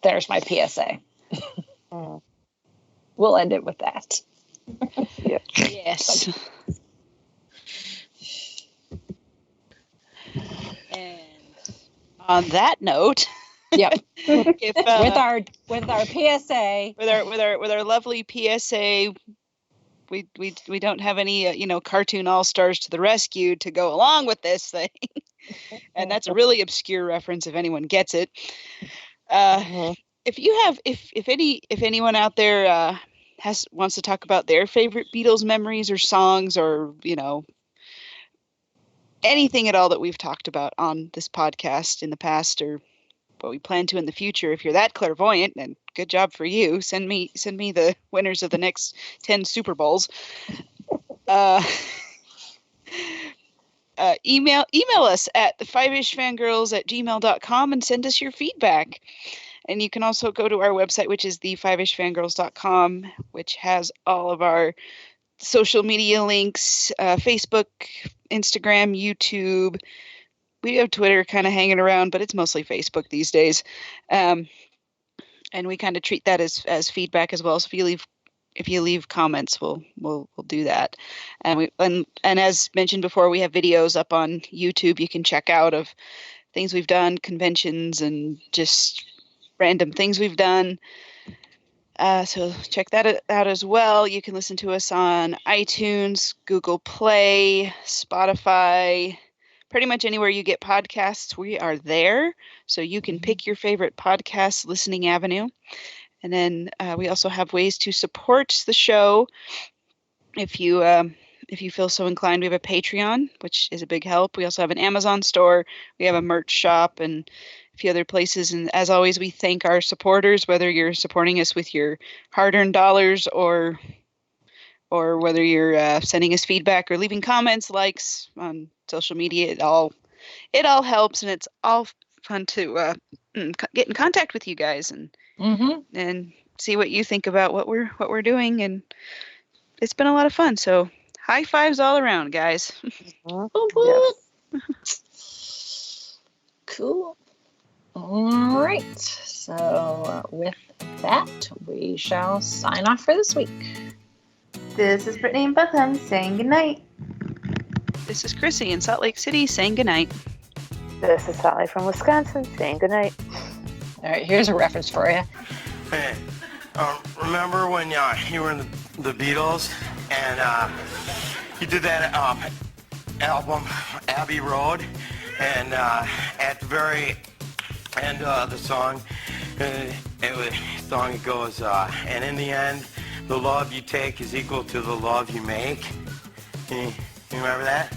There's my PSA. We'll end it with that. Yes. And on that note, yep. If, with our PSA, with our lovely PSA. We don't have any cartoon all-stars to the rescue to go along with this thing. And that's a really obscure reference if anyone gets it. If anyone out there wants to talk about their favorite Beatles memories or songs, or anything at all that we've talked about on this podcast in the past, or what we plan to in the future, if you're that clairvoyant, and good job for you, send me the winners of the next 10 Super Bowls. Email us at the5ishfangirls@gmail.com and send us your feedback. And you can also go to our website, which is the5ishfangirls.com, which has all of our social media links, Facebook, Instagram, YouTube. We have Twitter kind of hanging around, but it's mostly Facebook these days. And we kind of treat that as feedback as well. So if you leave comments, we'll do that. And as mentioned before, we have videos up on YouTube you can check out of things we've done, conventions, and just random things we've done. So check that out as well. You can listen to us on iTunes, Google Play, Spotify, pretty much anywhere you get podcasts, we are there. So you can pick your favorite podcast listening avenue. And then we also have ways to support the show. If you feel so inclined, we have a Patreon, which is a big help. We also have an Amazon store. We have a merch shop, and few other places. And as always, we thank our supporters, whether you're supporting us with your hard-earned dollars or whether you're sending us feedback or leaving comments, likes on social media. It all helps, and it's all fun to get in contact with you guys and see what you think about what we're doing. And it's been a lot of fun. So high fives all around, guys. Yes. Cool. All right. So with that, we shall sign off for this week. This is Brittany and Bethlehem saying goodnight. This is Chrissy in Salt Lake City saying goodnight. This is Sally from Wisconsin saying goodnight. All right, here's a reference for you. Hey, remember when you were in the Beatles and you did that album, Abbey Road, and at the very end of the song, it goes, and in the end, the love you take is equal to the love you make. You remember that?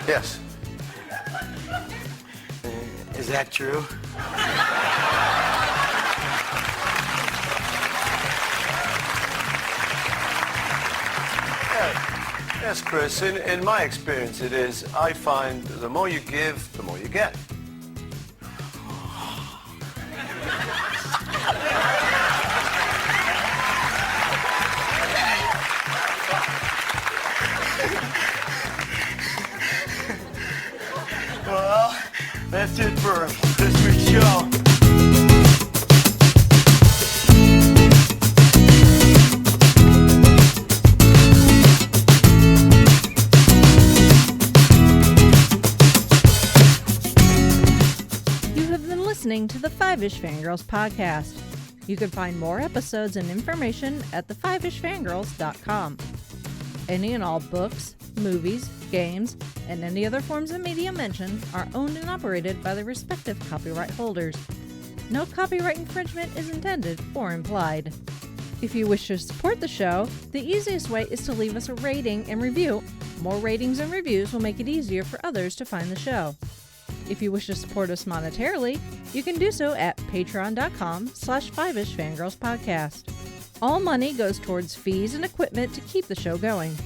Yes. Is that true? Yes, Chris. In my experience, it is. I find the more you give, the more you get. Well, that's it for this week's show. You have been listening to the Five-ish Fangirls podcast. You can find more episodes and information at thefivishfangirls.com. Any and all books, movies, games, and any other forms of media mentioned are owned and operated by the respective copyright holders. No copyright infringement is intended or implied. If you wish to support the show, the easiest way is to leave us a rating and review. More ratings and reviews will make it easier for others to find the show. If you wish to support us monetarily, you can do so at patreon.com/5ishfangirlspodcast. All money goes towards fees and equipment to keep the show going.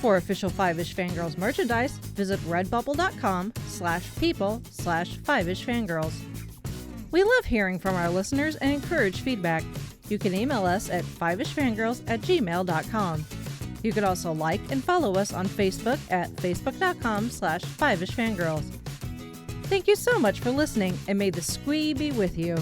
For official Five-ish Fangirls merchandise, visit redbubble.com/people/5ishfangirls. We love hearing from our listeners and encourage feedback. You can email us at fiveishfangirls@gmail.com. You can also like and follow us on Facebook at facebook.com/5ishfangirls. Thank you so much for listening, and may the squee be with you.